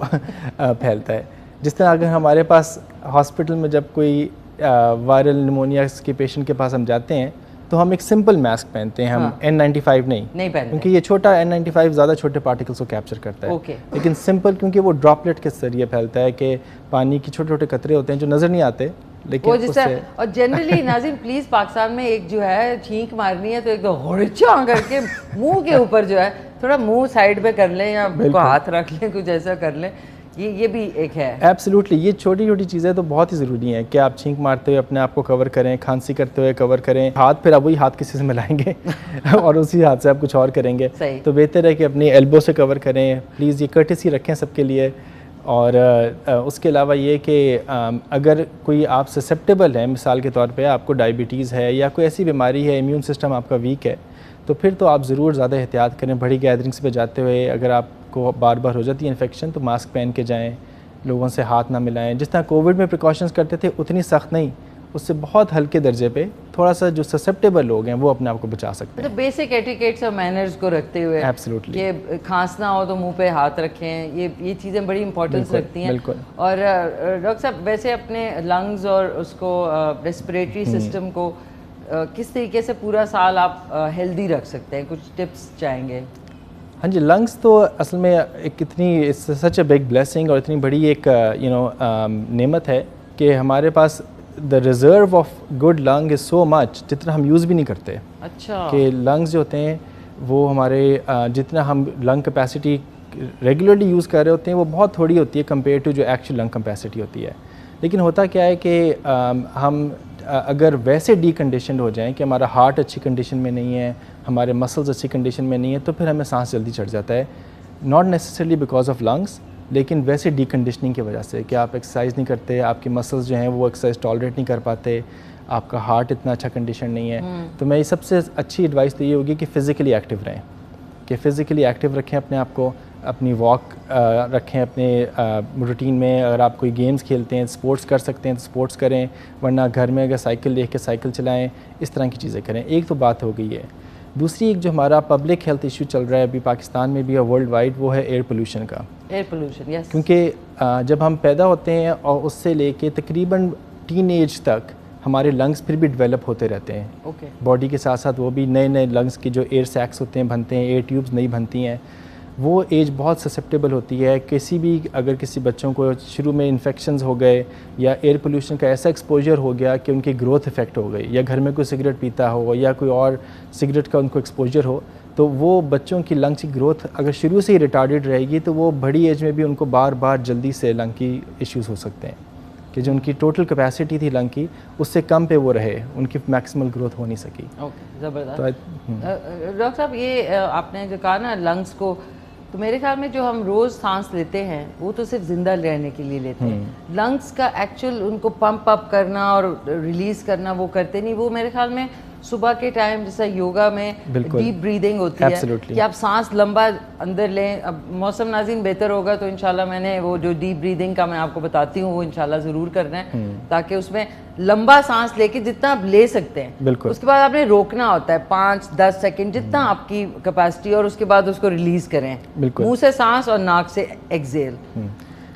F: फैलता है। जिस तरह अगर हमारे पास हॉस्पिटल में जब कोई वायरल निमोनिया के पेशेंट के पास हम जाते हैं तो हम एक सिंपल मास्क पहनते हैं, हम N95 नहीं
A: पहनते,
F: क्योंकि ये छोटा N95 ज़्यादा छोटे पार्टिकल्स को कैप्चर करता है।
A: ओके।
F: लेकिन सिंपल क्योंकि वो ड्रॉपलेट के जरिए फैलता है, कि पानी के छोटे छोटे कतरे होते हैं जो नज़र नहीं आते, लेकिन
A: वो जिस तरह, और जनरली नाज़रीन प्लीज़, पाकिस्तान में एक जो है छींक मारनी है तो एक होड़चा करके मुंह के ऊपर जो है थोड़ा मुंह साइड पे कर लें या हाथ रख लें, कुछ ऐसा कर लें, ये भी एक है।
F: एब्सोल्युटली, ये छोटी छोटी चीज़ें तो बहुत ही ज़रूरी हैं कि आप छींक मारते हुए अपने आप को कवर करें, खांसी करते हुए कवर करें, हाथ फिर आप वही हाथ किसी से मिलाएंगे और उसी हाथ से आप कुछ और करेंगे, तो बेहतर है कि अपनी एल्बो से कवर करें। प्लीज़ ये कर्टेसी रखें सबके लिए। और उसके अलावा ये कि अगर कोई आप ससेप्टेबल है, मिसाल के तौर पे आपको डायबिटीज़ है या कोई ऐसी बीमारी है, इम्यून सिस्टम आपका वीक है, तो फिर तो आप ज़रूर ज़्यादा एहतियात करें। बड़ी गैदरिंग्स पे जाते हुए अगर आपको बार बार हो जाती है इन्फेक्शन, तो मास्क पहन के जाएं, लोगों से हाथ ना मिलाएं। जिस तरह कोविड में प्रिकॉशंस करते थे उतनी सख्त नहीं, उससे बहुत हल्के दर्जे पे थोड़ा सा जो ससेप्टेबल लोग हैं वो अपने आप को बचा सकते हैं।
A: तो बेसिक एटिकेट्स और मैनर्स को रखते हुए,
F: एब्सोल्युटली,
A: ये खांसना हो तो मुंह पे हाथ रखें, ये चीज़ें बड़ी इंपॉर्टेंस रखती हैं।
F: बिल्कुल।
A: और डॉक्टर साहब, वैसे अपने लंग्स और उसको रेस्पिरेटरी सिस्टम को किस तरीके से पूरा साल आप हेल्दी रख सकते हैं, कुछ टिप्स चाहेंगे?
F: हाँ जी, लंग्स तो असल में एक इतनी सच अ बिग ब्लेसिंग और इतनी बड़ी एक नेमत है कि हमारे पास the reserve of good lung is so much, जितना हम यूज़ भी नहीं करते।
A: अच्छा।
F: कि लंग्स जो होते हैं वो हमारे जितना हम लंग कैपेसिटी रेगुलरली यूज़ कर रहे होते हैं वो बहुत थोड़ी होती है कंपेयर टू जो एक्चुअल लंग कैपेसिटी होती है। लेकिन होता क्या है कि हम अगर वैसे डीकंडीशनड हो जाएं कि हमारा हार्ट अच्छी कंडीशन में नहीं है, हमारे मसल्स अच्छी कंडीशन में नहीं है, तो फिर हमें सांस जल्दी चढ़ जाता है। Not necessarily because of lungs, लेकिन वैसे डीकंडीशनिंग की वजह से कि आप एक्सरसाइज नहीं करते, आपके मसल्स जो हैं वो एक्सरसाइज टॉलरेट नहीं कर पाते, आपका हार्ट इतना अच्छा कंडीशन नहीं है। तो मेरी सबसे अच्छी एडवाइस तो ये होगी कि फ़िज़िकली एक्टिव रहें, कि फ़िज़िकली एक्टिव रखें अपने आप को, अपनी वॉक रखें अपने रूटीन में। अगर आप कोई गेम्स खेलते हैं, स्पोर्ट्स कर सकते हैं तो स्पोर्ट्स करें, वरना घर में अगर साइकिल देख के साइकिल चलाएं, इस तरह की चीज़ें करें। एक तो बात हो गई है। दूसरी एक जो हमारा पब्लिक हेल्थ इशू चल रहा है अभी पाकिस्तान में भी और वर्ल्ड वाइड, वो है एयर पोल्यूशन का।
A: Air pollution, yes.
F: क्योंकि जब हम पैदा होते हैं और उससे लेके तकरीबन टीन एज तक हमारे लंग्स फिर भी डेवलप होते रहते हैं।
A: ओके।
F: बॉडी के साथ साथ वो भी नए नए लंग्स के जो एयर सैक्स होते हैं बनते हैं, एयर ट्यूब्स नहीं बनती हैं। वो एज बहुत ससेप्टेबल होती है। किसी भी अगर किसी बच्चों को शुरू में इन्फेक्शंस हो गए या एयर पोल्यूशन का ऐसा एक्सपोजर हो गया कि उनकी ग्रोथ इफेक्ट हो गई, या घर में कोई सिगरेट पीता हो या कोई और सिगरेट का उनको एक्सपोजर हो, तो वो बच्चों की लंग्स की ग्रोथ अगर शुरू से ही रिटार्डेड रहेगी तो वो बड़ी एज में भी उनको बार बार जल्दी से लंग की इश्यूज़ हो सकते हैं, कि जो उनकी टोटल कैपेसिटी थी लंग की उससे कम पे वो रहे, उनकी मैक्सिमल ग्रोथ हो नहीं सकी।
A: ओके, ज़बरदस्त।
F: तो
A: डॉक्टर साहब, ये आपने जो कहा ना लंग्स को, तो मेरे ख्याल में जो हम रोज़ सांस लेते हैं वो तो सिर्फ ज़िंदा रहने के लिए लेते हैं। लंग्स का एक्चुअल उनको पंप अप करना और रिलीज़ करना वो करते नहीं। वो मेरे ख्याल में सुबह के टाइम जैसा योगा में डीप ब्रीदिंग होती है कि आप सांस लंबा अंदर लें। अब मौसम नाज़रीन बेहतर होगा तो इंशाल्लाह मैंने वो जो डीप ब्रीदिंग का मैं आपको बताती हूँ वो इंशाल्लाह ज़रूर करना है, ताकि उसमें लंबा सांस लेके जितना आप ले सकते हैं, उसके बाद आपने रोकना होता है 5-10 सेकंड जितना आपकी कैपेसिटी, और उसके बाद उसको रिलीज़ करें, मुंह से सांस और नाक से एक्सेल।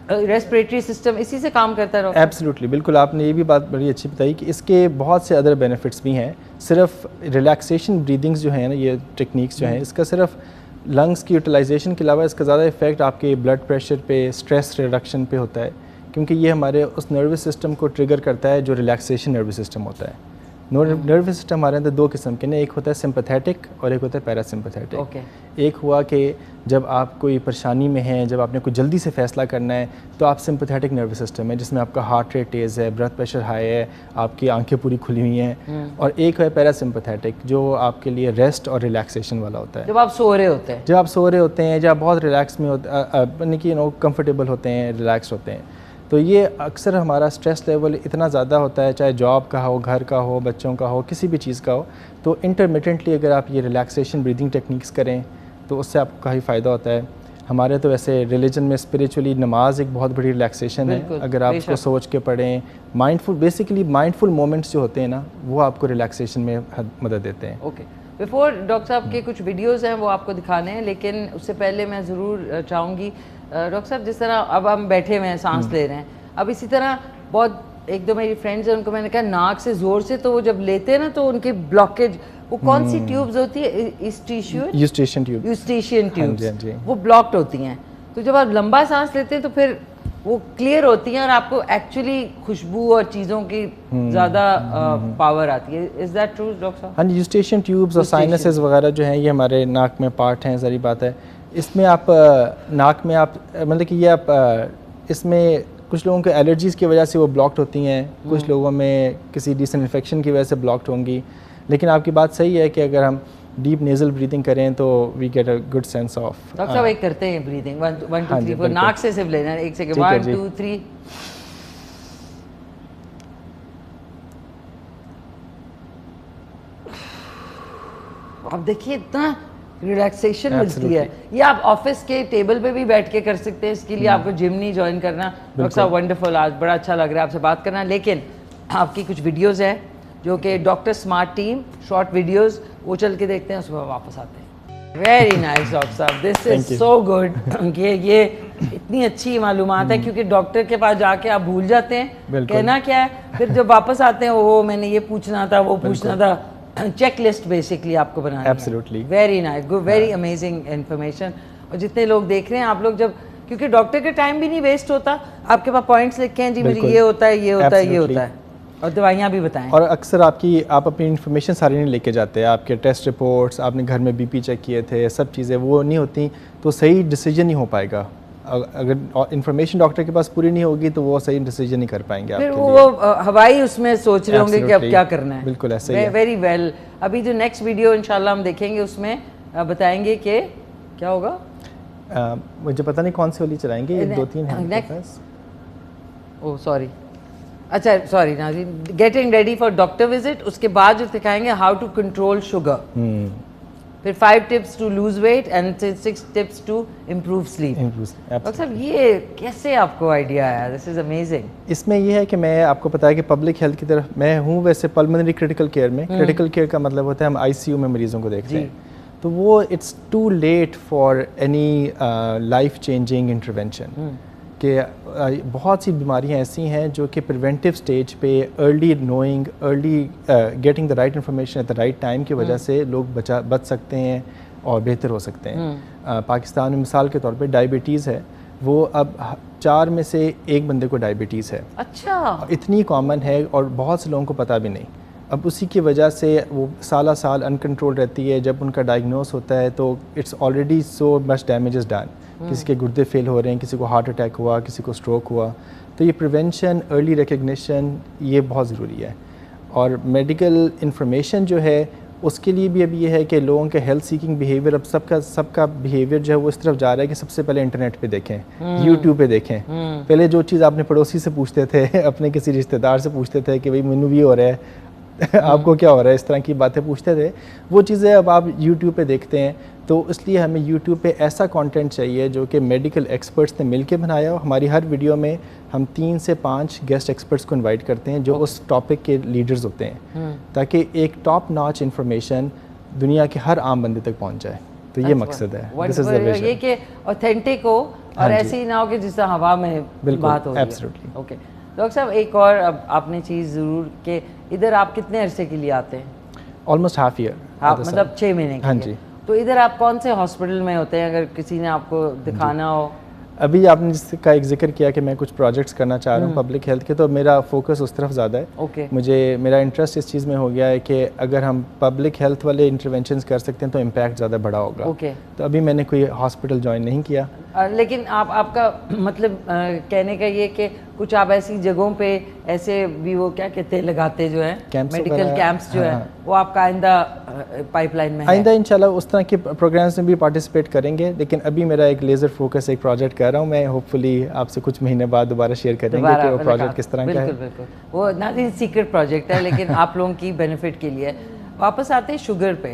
A: रेस्पिरेटरी सिस्टम इसी से काम करता है?
F: एब्सोल्युटली, बिल्कुल, आपने ये भी बात बड़ी अच्छी बताई कि इसके बहुत से अदर बेनिफिट्स भी हैं। सिर्फ रिलैक्सेशन ब्रीदिंग्स जो हैं ना, ये टेक्निक्स जो हैं, इसका सिर्फ लंग्स की यूटिलाइजेशन के अलावा इसका ज़्यादा इफेक्ट आपके ब्लड प्रेशर पे, स्ट्रेस रिडक्शन पे होता है, क्योंकि ये हमारे उस नर्वस सिस्टम को ट्रिगर करता है जो रिलैक्सेशन नर्वस सिस्टम होता है। नर्वस सिस्टम हमारे अंदर दो किस्म के, एक होता है सिंपैथेटिक और एक होता है पैरासिम्पैथेटिक।
A: ओके।
F: एक हुआ कि जब आप कोई परेशानी में हैं, जब आपने कोई जल्दी से फैसला करना है, तो आप सिंपैथेटिक नर्वस सिस्टम है, जिसमें आपका हार्ट रेट तेज़ है, ब्लड प्रेशर हाई है, आपकी आंखें पूरी खुली हुई हैं। और एक है पैरासिम्पैथेटिक, जो आपके लिए रेस्ट और रिलैक्सेशन वाला होता है।
A: जब आप सो रहे होते हैं?
F: जब आप सो रहे होते हैं, जब आप बहुत रिलैक्स में होते, यानी कि कंफर्टेबल होते हैं, रिलैक्स होते हैं, तो ये अक्सर हमारा स्ट्रेस लेवल इतना ज़्यादा होता है, चाहे जॉब का हो, घर का हो, बच्चों का हो, किसी भी चीज़ का हो, तो इंटरमिटेंटली अगर आप ये रिलैक्सेशन ब्रीदिंग टेक्निक्स करें तो उससे आपको काफ़ी फ़ायदा होता है। हमारे तो वैसे रिलीजन में स्पिरिचुअली नमाज एक बहुत बड़ी रिलैक्सेशन है। अगर आप उसको सोच के पढ़ें, माइंडफुल, बेसिकली माइंडफुल मोमेंट्स जो होते हैं ना, वो आपको रिलैक्सेशन में मदद देते हैं।
A: ओके, बिफोर डॉक्टर साहब के कुछ वीडियोस हैं वो आपको दिखाने हैं, लेकिन उससे पहले मैं ज़रूर चाहूँगी डॉक्टर साहब, जिस तरह अब हम बैठे हुए हैं, सांस ले रहे हैं, अब इसी तरह बहुत एक दो मेरी फ्रेंड्स हैं, उनको मैंने कहा नाक से ज़ोर से, तो वो जब लेते हैं ना तो उनके ब्लॉकेज, वो कौन सी ट्यूब्स होती है, यूस्टेशियन ट्यूब्स, वो ब्लॉक्ड होती हैं। तो जब आप लंबा सांस लेते हैं तो फिर वो क्लियर होती हैं और आपको एक्चुअली खुशबू और चीज़ों की ज़्यादा पावर आती है। इज़ दैट ट्रू डॉक्टर साहब?
F: हाँ जी, यूस्टेशियन ट्यूब्स और साइनसेस वगैरह जो हैं, ये हमारे नाक में पार्ट हैं, सारी बात है। इसमें आप नाक में आप मतलब कि ये आप इसमें कुछ लोगों को एलर्जीज़ की वजह से वो ब्लॉक्ड होती हैं, कुछ लोगों में किसी डिसन इन्फेक्शन की वजह से ब्लॉक्ड होंगी। लेकिन आपकी बात सही है कि अगर हम डीप नेज़ल ब्रीदिंग करें तो we get a good sense of.
A: Doctor साहब एक करते हैं ब्रीदिंग, 1 2 3 4, नाक से सिर्फ लेना है, एक सेकंड, 1 2 3। अब देखिए इतना रिलैक्सेशन मिलती है। ये आप ऑफिस के टेबल पे भी बैठ के कर सकते हैं, इसके लिए आपको जिम नहीं ज्वाइन करना। डॉक्टर साहब वंडरफुल, आज बड़ा अच्छा लग रहा है आपसे बात करना। लेकिन आपकी कुछ वीडियोस हैं जो कि doctor Smart team short videos, वो चल के देखते हैं, उसके बाद वापस आते हैं। वेरी नाइस डॉक्टर साहब, दिस इज सो गुड कि ये इतनी अच्छी मालूमात है, क्योंकि डॉक्टर के पास जाके आप भूल जाते हैं कहना क्या है, फिर जब वापस आते हैं वो मैंने ये पूछना था, वो पूछना था, चेक लिस्ट बेसिकली आपको बनानी है।
F: Absolutely,
A: very nice, good, very amazing information. और जितने लोग देख रहे हैं आप लोग, जब क्योंकि डॉक्टर का टाइम भी नहीं वेस्ट होता, आपके पास पॉइंट्स लिखे हैं जी, मेरी ये होता है, ये होता है, ये होता है, और दवाइयाँ भी बताएं।
F: और अक्सर आप अपनी इन्फॉर्मेशन सारी नहीं लेके जाते, आपके टेस्ट रिपोर्ट्स, आपने घर में बीपी चेक किए थे, सब चीज़ें वो नहीं होती, तो सही डिसीजन नहीं हो पाएगा। अगर इन्फॉर्मेशन डॉक्टर के पास पूरी नहीं होगी तो वो सही डिसीजन नहीं कर पाएंगे।
A: फिर वो हवाई उसमें सोच रहे होंगे कि अब क्या करना है।
F: बिल्कुल ऐसे ही है।
A: Very well. अभी जो नेक्स्ट वीडियो इंशाल्लाह हम देखेंगे उसमें बताएंगे कि क्या होगा।
F: मुझे पता नहीं कौन सी वाली चलाएंगे, 2-3 हैं।
A: ओह सॉरी, अच्छा सॉरी नाज़रीन, getting ready for doctor visit, उसके बाद जो दिखाएंगे हाउ टू कंट्रोल शुगर, फिर 5 tips to lose weight and 6 tips to improve sleep. Doctor साहब ये कैसे आपको आइडिया आया? This is amazing.
F: इसमें ये है कि मैं आपको पता है कि पब्लिक हेल्थ की तरफ मैं हूँ वैसे पल्मोनरी क्रिटिकल केयर में। क्रिटिकल केयर का मतलब होता है हम आईसीयू में मरीजों को देखते हैं, तो वो it's too late for any life changing intervention, कि बहुत सी बीमारियां ऐसी हैं जो कि प्रिवेंटिव स्टेज पे early knowing, early getting the right information at the right time की वजह से लोग बच सकते हैं और बेहतर हो सकते हैं। पाकिस्तान में मिसाल के तौर पे डायबिटीज़ है, वो अब 4 में से 1 बंदे को डायबिटीज़ है।
A: अच्छा,
F: इतनी कॉमन है और बहुत से लोगों को पता भी नहीं। अब उसी की वजह से वो साल साल अनकंट्रोल रहती है। जब उनका डायग्नोस होता है तो it's already so much damage is done. किसी के गुर्दे फेल हो रहे हैं, किसी को हार्ट अटैक हुआ, किसी को स्ट्रोक हुआ। तो ये प्रिवेंशन, अर्ली रिकग्निशन, ये बहुत ज़रूरी है। और मेडिकल इंफॉर्मेशन जो है उसके लिए भी अब ये है कि लोगों के हेल्थ सीकिंग बिहेवियर, अब सबका बिहेवियर जो है वो इस तरफ जा रहा है कि सबसे पहले इंटरनेट पे देखें, यूट्यूब पे देखें। पहले जो चीज़ आपने पड़ोसी से पूछते थे, अपने किसी रिश्तेदार से पूछते थे कि भाई मैनू भी हो रहा है आपको क्या हो रहा है, इस तरह की बातें पूछते थे, वो चीज़ें अब आप यूट्यूब पे देखते हैं। तो इसलिए हमें यूट्यूब पे ऐसा कंटेंट चाहिए जो कि मेडिकल एक्सपर्ट्स ने मिलके बनाया हो। हमारी हर वीडियो में हम 3 से 5 गेस्ट एक्सपर्ट्स को इनवाइट करते हैं जो उस टॉपिक के लीडर्स होते हैं, ताकि एक टॉप नॉच इन्फॉर्मेशन दुनिया के हर आम बंदे तक पहुंच जाए। तो ये मकसद है, दिस इज द विजन।
A: ये कि ऑथेंटिक हो, और ऐसे ही ना हो कि जिस तरह हवा में
F: बिल्कुल,
A: बात हो रही है।
F: absolutely.
A: ओके डॉक्टर साहब, एक और अब आपने चीज़ ज़रूर कि इधर आप कितने अरसे के लिए आते हैं?
F: Almost half year.
A: आप मतलब 6 महीने के
F: हाँ
A: लिए।
F: जी।
A: तो इधर आप कौन से हॉस्पिटल में होते हैं अगर किसी ने आपको दिखाना हो?
F: अभी आपने जिसका एक जिक्र किया कि मैं कुछ प्रोजेक्ट्स करना चाह रहा हूँ पब्लिक हेल्थ के, तो मेरा फोकस उस तरफ ज़्यादा है।
A: ओके।
F: मुझे मेरा इंटरेस्ट इस चीज़ में हो गया है कि अगर हम पब्लिक हेल्थ वाले इंटरवेंशंस कर सकते हैं तो इम्पैक्ट ज़्यादा बड़ा होगा।
A: ओके।
F: तो अभी मैंने कोई हॉस्पिटल ज्वाइन नहीं किया।
A: लेकिन आपका मतलब कहने का ये कि कुछ आप ऐसी जगहों पे ऐसे भी वो क्या कहते हैं लगाते जो है
F: Camps
A: मेडिकल
F: वगैरह,
A: कैंप्स जो
F: हाँ,
A: है
F: हाँ।
A: वो आपका आइंदा पाइपलाइन में है?
F: आइंदा इंशाल्लाह उस तरह के प्रोग्राम्स में भी पार्टिसिपेट करेंगे, लेकिन अभी मेरा एक लेज़र फोकस एक प्रोजेक्ट कर रहा हूँ मैं। होपफुली आपसे कुछ महीने बाद दोबारा शेयर करेंगे कि वो प्रोजेक्ट किस तरह का है।
A: बिल्कुल बिल्कुल, वो ना ही सीक्रेट प्रोजेक्ट है लेकिन आप लोगों की बेनिफिट के लिए। वापस आते हैं शुगर पे।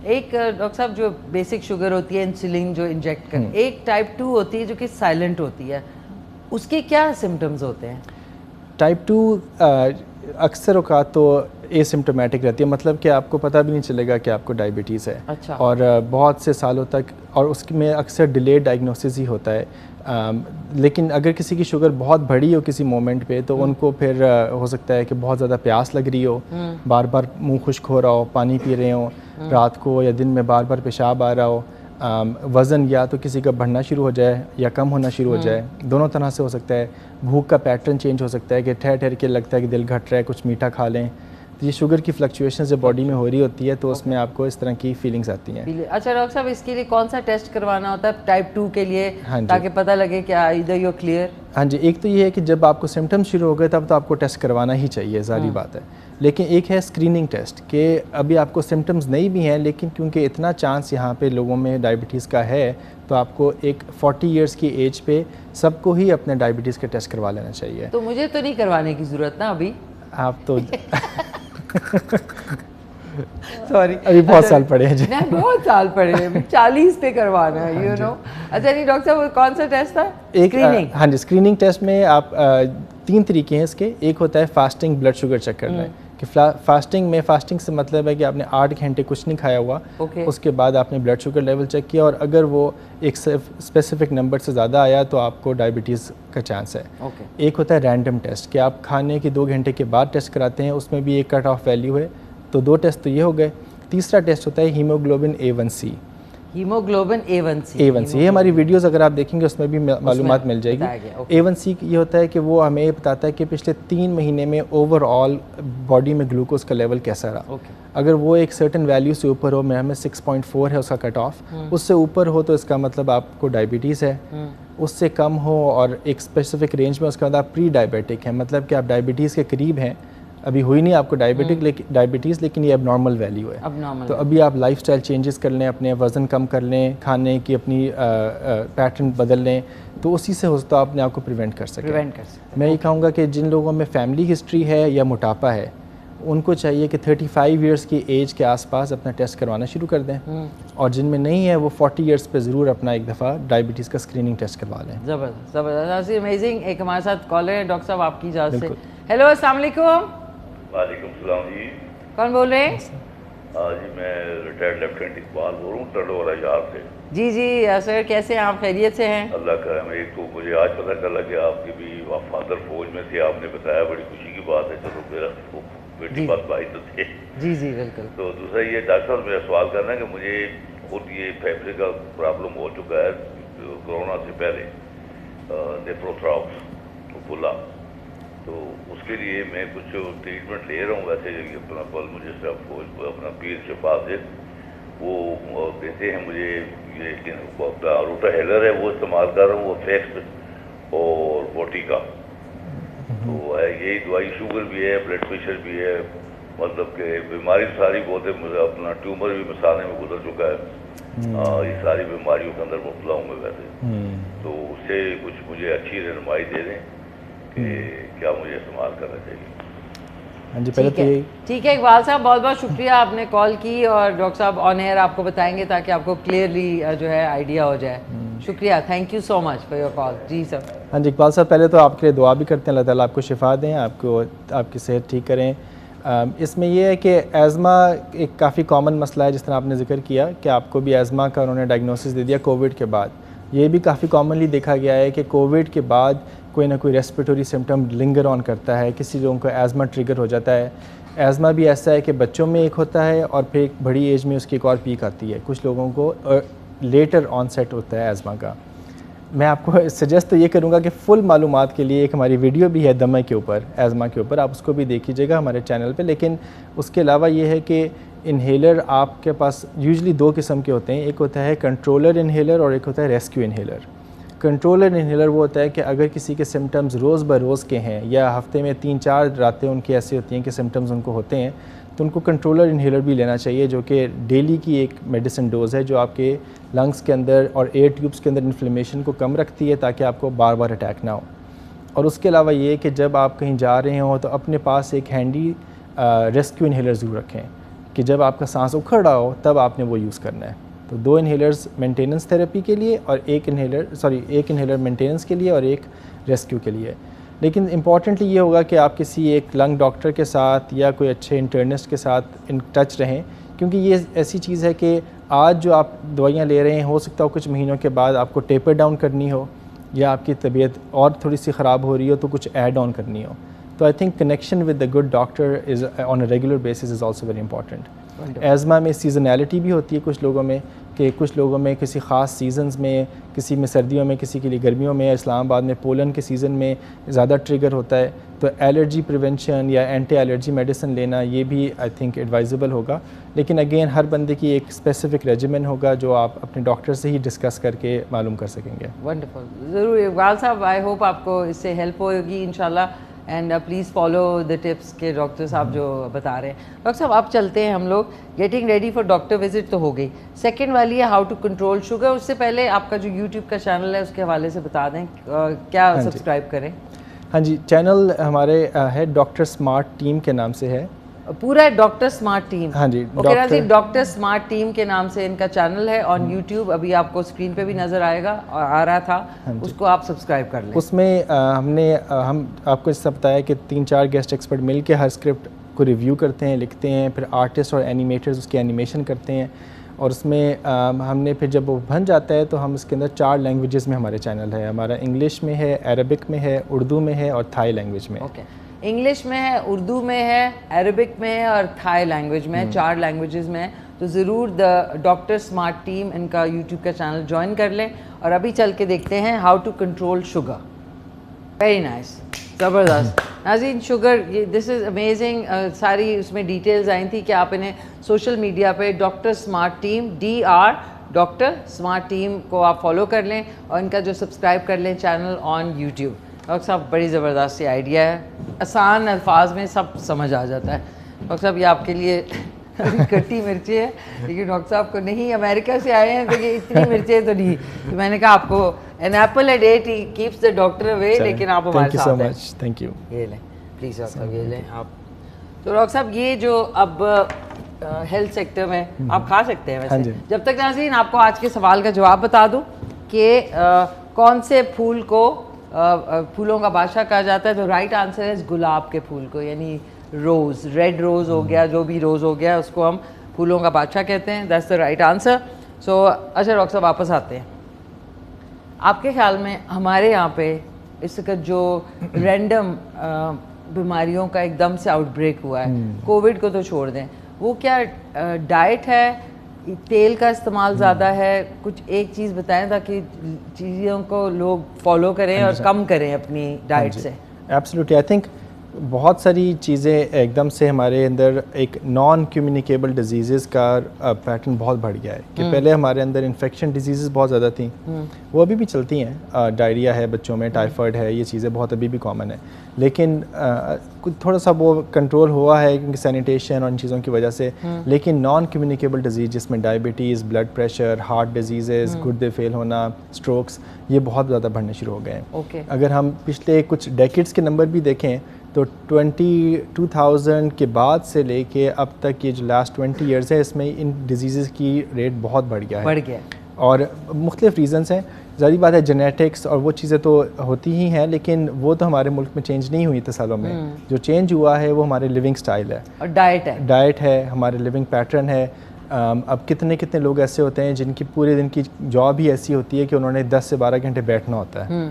A: एक डॉक्टर साहब जो बेसिक शुगर होती है इंसुलिन जो इंजेक्ट कर, एक टाइप 2 होती है जो कि साइलेंट होती है, उसके क्या सिम्टम्स होते हैं?
F: टाइप 2 अक्सर औकात तो एसिम्टोमेटिक रहती है, मतलब कि आपको पता भी नहीं चलेगा कि आपको डायबिटीज़ है।
A: अच्छा।
F: और बहुत से सालों तक, और उसमें अक्सर डिलेड डायग्नोसिस ही होता है। लेकिन अगर किसी की शुगर बहुत बड़ी हो किसी मोमेंट पे तो उनको फिर हो सकता है कि बहुत ज़्यादा प्यास लग रही हो, बार बार मुंह खुश्क हो रहा हो, पानी पी रहे हो, रात को या दिन में बार बार पेशाब आ रहा हो, वज़न या तो किसी का बढ़ना शुरू हो जाए या कम होना शुरू हो जाए, दोनों तरह से हो सकता है। भूख का पैटर्न चेंज हो सकता है कि ठहर ठहर के लगता है कि दिल घट रहा है, कुछ मीठा खा लें। तो ये शुगर की फ्लक्चुएशन जब बॉडी में हो रही होती है तो उसमें आपको इस तरह की फीलिंग्स आती हैं।
A: अच्छा डॉक्टर साहब, इसके लिए कौन सा टेस्ट करवाना होता है टाइप 2 के लिए?
F: हाँ जी।
A: ताकि पता लगे कि इधर यू क्लियर।
F: हाँ जी, एक तो ये है कि जब आपको सिम्टम्स शुरू हो गए तब तो आपको टेस्ट करवाना ही चाहिए, सारी बात है। लेकिन एक है स्क्रीनिंग टेस्ट कि अभी आपको सिम्टम्स नहीं भी हैं, लेकिन क्योंकि इतना चांस यहाँ पे लोगों में डायबिटीज़ का है तो आपको एक 40 इयर्स की एज पे सबको ही अपने डायबिटीज़ के टेस्ट करवा लेना चाहिए।
A: तो मुझे तो नहीं करवाने की ज़रूरत ना अभी?
F: आप तो
A: सॉरी,
F: अभी बहुत साल पड़े हैं जी।
A: नहीं बहुत साल पड़े हैं, 40 पे करवाना है, यू नो। अच्छा नहीं डॉक्टर साहब, कौन सा टेस्ट था?
F: एक
A: स्क्रीनिंग।
F: हाँ जी, स्क्रीनिंग टेस्ट में आप 3 तरीके हैं इसके। एक होता है फास्टिंग ब्लड शुगर चेक करना है कि फास्टिंग से मतलब है कि आपने 8 घंटे कुछ नहीं खाया हुआ, उसके बाद आपने ब्लड शुगर लेवल चेक किया और अगर वो एक स्पेसिफिक नंबर से ज़्यादा आया तो आपको डायबिटीज़ का चांस है। एक होता है रैंडम टेस्ट कि आप खाने के 2 घंटे के बाद टेस्ट कराते हैं, उसमें भी एक कट ऑफ वैल्यू है। तो 2 टेस्ट तो ये हो गए। तीसरा टेस्ट होता है हीमोग्लोबिन A1C।
A: Haemoglobin A1C।
F: ये हमारी वीडियोस अगर आप देखेंगे उसमें भी मालूमात मिल जाएगी। A1C ये होता है कि वो हमें ये बताता है कि पिछले 3 महीने में ओवरऑल बॉडी में ग्लूकोज का लेवल कैसा रहा। अगर वो एक सर्टेन वैल्यू से ऊपर हो, में हमें 6.4 है उसका कट ऑफ, उससे ऊपर हो तो इसका मतलब आपको डायबिटीज़ है। उससे कम हो और एक स्पेसिफिक रेंज में उसका मतलब आप प्री डायबिटिक है, मतलब कि आप डायबिटीज़ के करीब हैं, अभी हुई नहीं आपको डायबिटीज़ लेकिन ये अबनॉर्मल वैल्यू है। तो अभी आप लाइफस्टाइल चेंजेस कर लें, अपने वज़न कम कर लें, खाने की अपनी पैटर्न बदल लें, तो उसी से हो सकता है अपने आप को प्रिवेंट कर सकें। मैं ये कहूँगा कि जिन लोगों में फैमिली हिस्ट्री है या मोटापा है उनको चाहिए कि 35 इयर्स की एज के आसपास अपना टेस्ट करवाना शुरू कर दें, और जिनमें नहीं है वो 40 इयर्स पे ज़रूर अपना एक दफ़ा डायबिटीज़ का स्क्रीनिंग टेस्ट करवा लें।
A: ज़बरदस्त ज़बरदस्त, अमेजिंग। एक हमारे साथ कॉलर है डॉक्टर साहब आपकी इजाज़त से। हेलो अस्सलाम वालेकुम।
G: वालेकुम सलाम जी।
A: कौन बोल रहे हैं?
G: जी मैं रिटायर्ड लेफ्टिनेंट इकबाल बोल रहा हूँ टंडोरा शहर से।
A: जी जी सर, कैसे हैं आप? खैरियत से हैं?
G: अल्लाह का रहम। एक तो मुझे आज पता चला कि आपके भी फादर फौज में थे, आपने बताया, बड़ी खुशी की बात है। चलो मेरा बेटी बात भाई तो थे।
A: जी जी बिल्कुल।
G: तो दूसरा ये डॉक्टर साहब मेरा सवाल करना है कि मुझे खुद ये फेफड़े का प्रॉब्लम हो चुका है कोरोना से पहले, नेफ्रोथ्राक्स फुला, तो उसके लिए मैं कुछ ट्रीटमेंट ले रहा हूँ। वैसे अपना कल मुझे अपना पीर शफा से वो देते हैं मुझे ये अपना रूटा हेलर है वो इस्तेमाल कर रहा हूँ, वो फेक्स और बोटी का तो है। यही दवाई, शुगर भी है, ब्लड प्रेशर भी है, मतलब कि बीमारी सारी बहुत है। मुझे अपना ट्यूमर भी मसाने में गुजर चुका है। ये सारी बीमारियों के अंदर मुबतला हूँ मैं वैसे। तो उससे कुछ मुझे अच्छी रहनुमाई दे दें कि क्या मुझे इस्तेमाल करना चाहिए।
F: हाँ जी, पहले तो
A: ठीक है इकबाल साहब, बहुत बहुत शुक्रिया आपने कॉल की, और डॉक्टर साहब ऑन एयर आपको बताएंगे ताकि आपको क्लियरली जो है आइडिया हो जाए। शुक्रिया, thank you so much for your call. जी सर।
F: हाँ जी इकबाल साहब, पहले तो आपके लिए दुआ भी करते हैं, अल्लाह ताला आपको शिफा दें, आपको आपकी सेहत ठीक करें। इसमें यह है कि एज़मा एक काफ़ी कॉमन मसला है, जिस तरह आपने जिक्र किया कि आपको भी एज़मा का उन्होंने डायग्नोसिस दे दिया कोविड के बाद। ये भी काफ़ी कॉमनली देखा गया है कि कोविड के बाद कोई ना कोई रेस्पिरेटरी सिम्टम लिंगर ऑन करता है, किसी लोगों को एज़मा ट्रिगर हो जाता है। एज़मा भी ऐसा है कि बच्चों में एक होता है और फिर एक बड़ी एज में उसकी एक और पीक आती है। कुछ लोगों को लेटर ऑनसेट होता है एज़मा का। मैं आपको सजेस्ट तो ये करूँगा कि फुल मालूमात के लिए एक हमारी वीडियो भी है दमे के ऊपर, एज़मा के ऊपर, आप उसको भी देखिएगा हमारे चैनल पे। लेकिन उसके अलावा ये है कि इन्हेलर आपके पास यूजुअली 2 किस्म के होते हैं, एक होता है कंट्रोलर इन्हेलर और एक होता है रेस्क्यू इन्हेलर। कंट्रोलर इन्हेलर वो होता है कि अगर किसी के सिम्टम्स रोज़ ब रोज़ के हैं या हफ्ते में 3-4 रातें उनकी ऐसी होती हैं कि सिम्टम्स उनको होते हैं, तो उनको कंट्रोलर इन्हेलर भी लेना चाहिए, जो कि डेली की एक मेडिसिन डोज़ है जो आपके लंग्स के अंदर और एयर ट्यूब्स के अंदर इन्फ्लेमेशन को कम रखती है ताकि आपको बार बार अटैक ना हो। और उसके अलावा ये कि जब आप कहीं जा रहे हो तो अपने पास एक हैंडी रेस्क्यू इन्हेलर ज़रूर रखें कि जब आपका सांस उखड़ रहा हो तब आपने वो यूज़ करना है। तो 2 इन्हेलर्स मेंटेनेंस थेरेपी के लिए और एक इन्हेलर मेंटेनेंस के लिए और एक रेस्क्यू के लिए। लेकिन इम्पॉर्टेंटली ये होगा कि आप किसी एक लंग डॉक्टर के साथ या कोई अच्छे इंटर्निस्ट के साथ इन टच रहें, क्योंकि ये ऐसी चीज़ है कि आज जो आप दवाइयाँ ले रहे हैं हो सकता हो कुछ महीनों के बाद आपको टेपर डाउन करनी हो या आपकी तबीयत और थोड़ी सी ख़राब हो रही हो तो कुछ ऐड ऑन करनी हो। तो I think connection with the good doctor is on a regular basis is also very important. Asthma में सीजनैलिटी भी होती है कुछ लोगों में, कि कुछ लोगों में किसी ख़ास सीजन्स में, किसी में सर्दियों में, किसी के लिए गर्मियों में, इस्लामाबाद में पोलन के सीज़न में ज़्यादा ट्रिगर होता है। तो एलर्जी प्रिवेंशन या एंटी एलर्जी मेडिसिन लेना ये भी आई थिंक एडवाइजेबल होगा। लेकिन अगेन हर बंदे की एक स्पेसिफिक रेजिमेन होगा जो आप अपने डॉक्टर से ही डिस्कस करके मालूम कर सकेंगे।
A: वंडरफुल, ज़रूर इकबाल साहब, आई होप आपको इससे हेल्प होगी इंशाल्लाह। And please follow the tips के डॉक्टर साहब जो बता रहे हैं। डॉक्टर साहब आप चलते हैं, हम लोग getting ready for doctor visit तो हो गई, सेकंड वाली है हाउ टू कंट्रोल शुगर। उससे पहले आपका जो यूट्यूब का चैनल है उसके हवाले से बता दें क्या सब्सक्राइब करें।
F: हाँ जी, चैनल हमारे है डॉक्टर स्मार्ट टीम के नाम से है,
A: पूरा डॉक्टर स्मार्ट टीम।
F: हाँ जी,
A: डॉक्टर स्मार्ट टीम के नाम से इनका चैनल है ऑन यूट्यूब। अभी आपको स्क्रीन पे भी नज़र आएगा और आ रहा था, उसको आप सब्सक्राइब कर लें।
F: उसमें हम आपको इससे बताया कि 3-4 गेस्ट एक्सपर्ट मिल के हर स्क्रिप्ट को रिव्यू करते हैं, लिखते हैं, फिर आर्टिस्ट और एनिमेटर्स उसकी एनिमेशन करते हैं। और उसमें हमने फिर जब वो बन जाता है तो हम इसके अंदर 4 लैंग्वेजेस में हमारे चैनल है। हमारा इंग्लिश में है, अरबिक में है, उर्दू में है और थाई लैंग्वेज में।
A: ओके, इंग्लिश में है, उर्दू में है, अरबिक में है और थाई लैंग्वेज में है, 4 लैंग्वेजेस में है। तो ज़रूर द डॉक्टर स्मार्ट टीम इनका यूट्यूब का चैनल ज्वाइन कर लें। और अभी चल के देखते हैं how to control sugar. Very nice, ज़बरदस्त। नाज़रीन, शुगर ये दिस इज़ अमेजिंग। सारी उसमें डिटेल्स आई थी कि आप इन्हें सोशल मीडिया पे doctor Smart team DR doctor Smart team को आप फॉलो कर लें और इनका जो सब्सक्राइब कर लें चैनल ऑन यूट्यूब। डॉक्टर साहब बड़ी ज़बरदस्त आइडिया है, आसान अल्फाज में सब समझ आ जाता है। डॉक्टर साहब ये आपके लिए खट्टी मिर्ची है, लेकिन डॉक्टर साहब को नहीं, अमेरिका से आए हैं तो ये इतनी मिर्चें तो नहीं। तो मैंने कहा आपको an apple a day keeps the doctor away, लेकिन आप हमारे साथ हैं।
F: Thank you.
A: ये लें प्लीज़ डॉक्टर साहब, ये लें आप। तो डॉक्टर साहब ये जो अब हेल्थ सेक्टर में आप खा सकते हैं वैसे, जब तक नाज़रीन आपको आज के सवाल का जवाब बता दूं कि कौन से फूल को फूलों का बादशाह कहा जाता है, तो राइट आंसर है गुलाब के फूल को, यानी रोज़, रेड रोज़ हो गया, जो भी रोज़ हो गया उसको हम फूलों का बादशाह कहते हैं। That's the right answer. So अच्छा डॉक्टर साहब वापस आते हैं, आपके ख्याल में हमारे यहाँ पे इस वक्त जो रैंडम बीमारियों का एकदम से आउटब्रेक हुआ है, कोविड को तो छोड़ दें, वो क्या डाइट है, तेल का इस्तेमाल ज़्यादा है? कुछ एक चीज़ बताएं ताकि चीज़ों को लोग फॉलो करें और कम करें अपनी डाइट से।
F: एब्सोल्युटली, आई थिंक बहुत सारी चीज़ें एकदम से हमारे अंदर एक नॉन कम्युनिकेबल डिजीज़ का पैटर्न बहुत बढ़ गया है कि पहले हमारे अंदर इन्फेक्शन डिजीज़ बहुत ज़्यादा थी, वो अभी भी चलती हैं। डायरिया है बच्चों में, टाइफाइड है, ये चीज़ें बहुत अभी भी कॉमन है, लेकिन कुछ थोड़ा सा वो कंट्रोल हुआ है क्योंकि सैनिटेशन और इन चीज़ों की वजह से। लेकिन नॉन कम्युनिकेबल डिजीज़ जिसमें diabetes, blood pressure, heart disease, गुर्दे फेल होना, स्ट्रोक्स, ये बहुत ज़्यादा बढ़ने शुरू हो गए हैं। अगर हम पिछले कुछ डेकेड्स के नंबर भी देखें तो 2000 के बाद से लेके अब तक ये जो लास्ट 20 ईयर्स है इसमें इन डिजीज़ की रेट बहुत बढ़ गया है। और मुख्तलिफ रीज़न्स हैं, ज़ाहिर बात है जेनेटिक्स और वो चीज़ें तो होती ही हैं, लेकिन वो तो हमारे मुल्क में चेंज नहीं हुई इतने सालों में। जो चेंज हुआ है वो हमारे लिविंग स्टाइल है और डाइट है, हमारे लिविंग पैटर्न है। अब कितने कितने लोग ऐसे होते हैं जिनकी पूरे दिन की जॉब ही ऐसी होती है कि उन्होंने 10 से 12 घंटे बैठना होता है।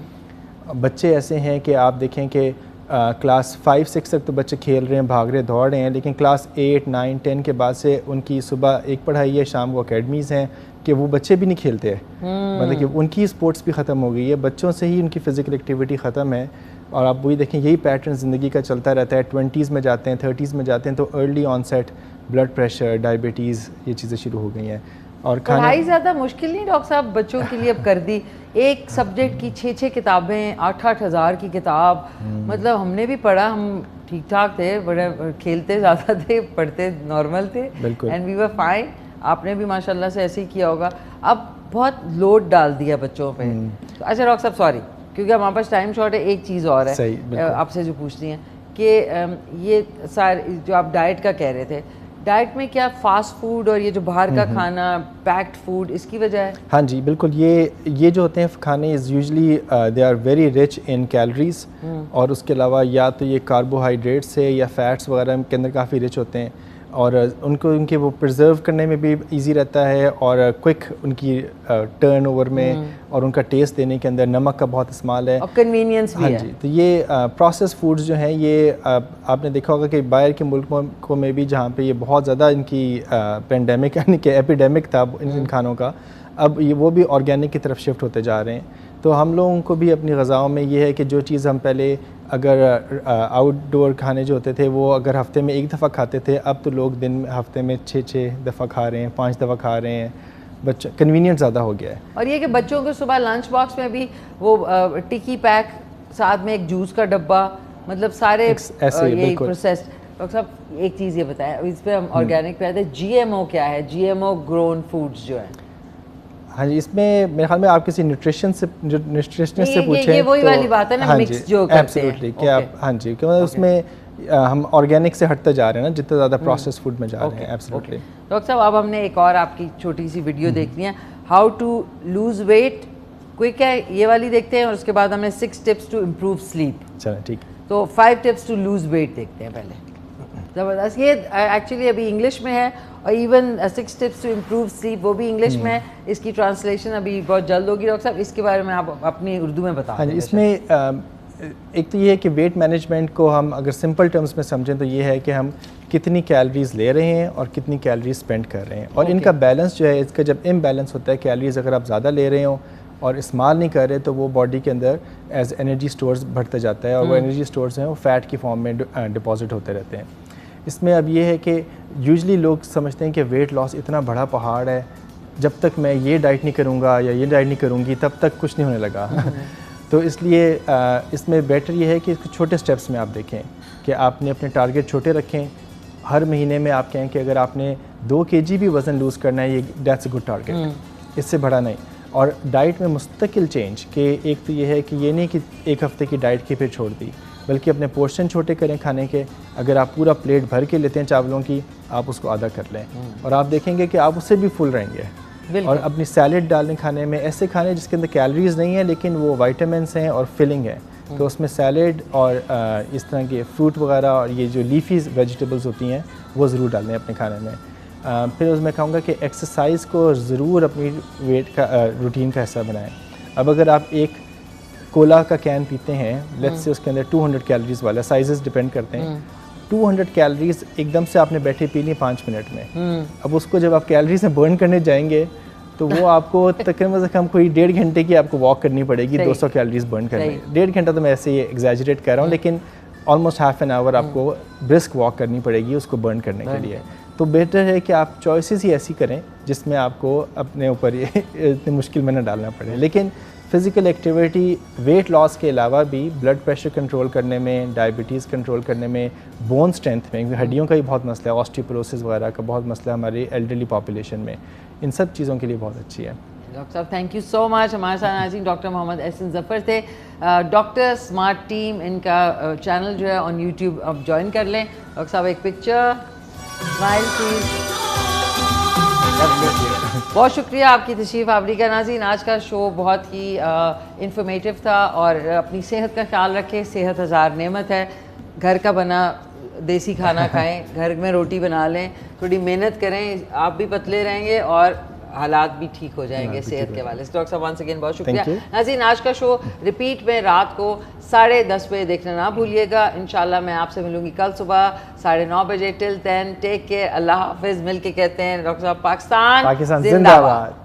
F: बच्चे ऐसे हैं कि आप देखें कि क्लास 5-6 तक तो बच्चे खेल रहे हैं, भाग रहे, दौड़ रहे हैं, लेकिन क्लास 8, 9, 10 के बाद से उनकी सुबह एक पढ़ाई है, शाम को अकेडमीज़ हैं कि वो बच्चे भी नहीं खेलते हैं। मतलब कि उनकी स्पोर्ट्स भी ख़त्म हो गई है, बच्चों से ही उनकी फ़िज़िकल एक्टिविटी ख़त्म है। और आप वही देखें, यही पैटर्न ज़िंदगी का चलता रहता है। 20s में जाते हैं, 30s में जाते हैं तो early onset blood pressure, diabetes, ये चीज़ें शुरू हो गई हैं। और
A: पढ़ाई ज़्यादा मुश्किल नहीं डॉक्टर साहब बच्चों के लिए अब कर दी? एक सब्जेक्ट की 6-6 किताबें, 8-8 हज़ार की किताब, मतलब हमने भी पढ़ा, हम ठीक ठाक थे, बड़े खेलते ज़्यादा थे, पढ़ते नॉर्मल थे, एंड वी वर फाइन। आपने भी माशाल्लाह से ऐसे ही किया होगा। अब बहुत लोड डाल दिया बच्चों पे। अच्छा डॉक्टर साहब सॉरी, क्योंकि हमारे पास टाइम शॉर्ट है, एक चीज़ और है आपसे जो पूछनी है कि ये सारे जो आप डाइट का कह रहे थे, डाइट में क्या फास्ट फूड और ये जो बाहर का खाना, पैक्ड फूड, इसकी वजह है?
F: हाँ जी बिल्कुल, ये जो होते हैं खाने is usually they are very rich in calories, और उसके अलावा या तो ये कार्बोहाइड्रेट्स से या फैट्स वगैरह के अंदर काफ़ी रिच होते हैं, और उनके वो प्रिजर्व करने में भी इजी रहता है, और क्विक उनकी टर्न ओवर में और उनका टेस्ट देने के अंदर नमक का बहुत इस्तेमाल है,
A: और कन्वीनियंस भी
F: हाँ
A: है।
F: जी, तो ये प्रोसेस फूड्स जो हैं ये आपने देखा होगा कि बाहर के मुल्कों में भी जहाँ पे ये बहुत ज़्यादा इनकी पेंडेमिक यानी कि एपिडेमिक था इन खानों का, अब ये वो भी ऑर्गेनिक की तरफ शिफ्ट होते जा रहे हैं। तो हम लोगों को भी अपनी ग़िज़ाओं में ये है कि जो चीज़ हम पहले अगर आउटडोर खाने जो होते थे वो अगर हफ़्ते में एक दफ़ा खाते थे, अब तो लोग दिन में हफ़्ते में 6-6 दफ़ा खा रहे हैं, 5 दफ़ा खा रहे हैं। बच्चा कन्वीनियंट ज़्यादा हो गया है।
A: और ये कि बच्चों को सुबह लंच बॉक्स में भी वो टिक्की पैक, साथ में एक जूस का डब्बा, मतलब सारे यही प्रोसेस्ड। डॉक्टर साहब एक चीज़ ये बताएं, इस पर हम ऑर्गेनिक पे आते हैं, GMO क्या है? GMO ग्रोन फूड्स जो है।
F: हाँ जी, इसमें मेरे ख्याल में आप किसी न्यूट्रिशनिस्ट से पूछें,
A: ये वही
F: तो
A: वाली बात है ना,
F: हाँ
A: मिक्स जो करते हैं।
F: एब्सोल्युटली कि आप, हाँ जी, क्योंकि उसमें हम ऑर्गेनिक से हटते जा रहे हैं ना, जितना ज़्यादा प्रोसेस फूड में जा रहे हैं। एब्सोल्युटली।
A: डॉक्टर साहब अब हमने एक और आपकी छोटी सी वीडियो देखनी है, how to lose weight quick है, ये वाली देखते हैं, और उसके बाद हमने 6 टिप्स टू इम्प्रूव स्लीप।
F: चलें ठीक।
A: तो 5 टिप्स टू लूज वेट देखते हैं पहले। ज़बरदस्त। ये एक्चुअली अभी इंग्लिश में है, और even 6 tips to improve sleep वो भी इंग्लिश में है। इसकी ट्रांसलेशन अभी बहुत जल्द होगी। डॉक्टर साहब इसके बारे में आप अपनी उर्दू में बताओ।
F: हाँ जी, इसमें एक तो ये है कि वेट मैनेजमेंट को हम अगर सिंपल टर्म्स में समझें तो ये है कि हम कितनी कैलोरीज ले रहे हैं और कितनी कैलोरीज स्पेंड कर रहे हैं, और इनका बैलेंस जो है, इसका जब इम्बैलेंस होता है, कैलोरीज अगर आप ज़्यादा ले रहे हो और इस्तेमाल नहीं कर रहे, तो वो बॉडी के अंदर एज एनर्जी स्टोर्स बढ़ता जाता है, और वो एनर्जी स्टोर्स हैं वो फ़ैट की फॉर्म में डिपॉजिट होते रहते हैं। इसमें अब ये है कि यूजली लोग समझते हैं कि वेट लॉस इतना बड़ा पहाड़ है, जब तक मैं ये डाइट नहीं करूँगा या ये डाइट नहीं करूँगी तब तक कुछ नहीं होने लगा। तो इसलिए इसमें बेटर ये है कि इसको छोटे स्टेप्स में आप देखें कि आपने अपने टारगेट छोटे रखें। हर महीने में आप कहें कि अगर आपने 2 kg भी वज़न लूज़ करना है, ये दैट्स अ गुड टारगेट, इससे बड़ा नहीं। और डाइट में मुस्तकिल चेंज कि एक तो ये है कि ये नहीं कि एक हफ़्ते की डाइट की फिर छोड़ दी, बल्कि अपने पोर्शन छोटे करें खाने के। अगर आप पूरा प्लेट भर के लेते हैं चावलों की, आप उसको आधा कर लें, और आप देखेंगे कि आप उससे भी फुल रहेंगे। और अपनी सैलेड डालें खाने में, ऐसे खाने जिसके अंदर कैलोरीज नहीं है लेकिन वो विटामिन्स हैं और फिलिंग है, तो उसमें सैलेड और इस तरह के फ्रूट वगैरह और ये जो लीफी वेजिटेबल्स होती हैं वो ज़रूर डालें अपने खाने में। फिर उसमें कहूँगा कि एक्सरसाइज को ज़रूर अपनी वेट का रूटीन का हिस्सा बनाएं। अब अगर आप एक कोला का कैन पीते हैं, लेट्स से उसके अंदर 200 कैलोरीज वाला, साइजेस डिपेंड करते हैं, 200 कैलोरीज एकदम से आपने बैठे पी ली 5 मिनट में। अब उसको जब आप कैलोरीज में बर्न करने जाएंगे तो वो आपको तकरीबन से कम कोई 1.5 घंटे की आपको वॉक करनी पड़ेगी 200 कैलोरीज बर्न करने। 1.5 घंटा तो मैं ऐसे ही एग्जैजरेट कर रहा हूँ, लेकिन ऑलमोस्ट हाफ एन आवर आपको ब्रिस्क वॉक करनी पड़ेगी उसको बर्न करने के लिए। तो बेटर है कि आप चॉइसेस ही ऐसी करें जिसमें आपको अपने ऊपर ये इतनी मुश्किल में न डालना पड़े। लेकिन फ़िज़िकल एक्टिविटी वेट लॉस के अलावा भी ब्लड प्रेशर कंट्रोल करने में, डायबिटीज़ कंट्रोल करने में, बोन स्ट्रेंथ में, हड्डियों का भी बहुत मसला है, ऑस्टियोपोरोसिस वगैरह का बहुत मसला है हमारी एल्डरली पॉपुलेशन में, इन सब चीज़ों के लिए बहुत अच्छी है।
A: डॉक्टर साहब थैंक यू सो मच। हमारे साथ नाज़रीन डॉक्टर मोहम्मद एहसन ज़फ़र थे। डॉक्टर स्मार्ट टीम, इनका चैनल जो है ऑन यूट्यूब आप ज्वाइन कर लें। डॉक्टर साहब एक पिक्चर, स्माइल प्लीज़। बहुत शुक्रिया आपकी तशरीफ़ आवरी का। नाज़रीन आज का शो बहुत ही इंफॉर्मेटिव था, और अपनी सेहत का ख्याल रखें, सेहत हज़ार नेमत है। घर का बना देसी खाना खाएं, घर में रोटी बना लें, थोड़ी मेहनत करें, आप भी पतले रहेंगे और हालात भी ठीक हो जाएंगे सेहत के वाले से। डॉक्टर साहब वंस अगेन बहुत शुक्रिया। नाज़रीन, आज का शो रिपीट में रात को 10:30 बजे देखना ना भूलिएगा। इंशाल्लाह मैं आपसे मिलूंगी कल सुबह 9:30 बजे। टिल देन टेक केयर, अल्लाह हाफिज़। मिल के कहते हैं डॉक्टर साहब पाकिस्तान
F: जिंदाबाद।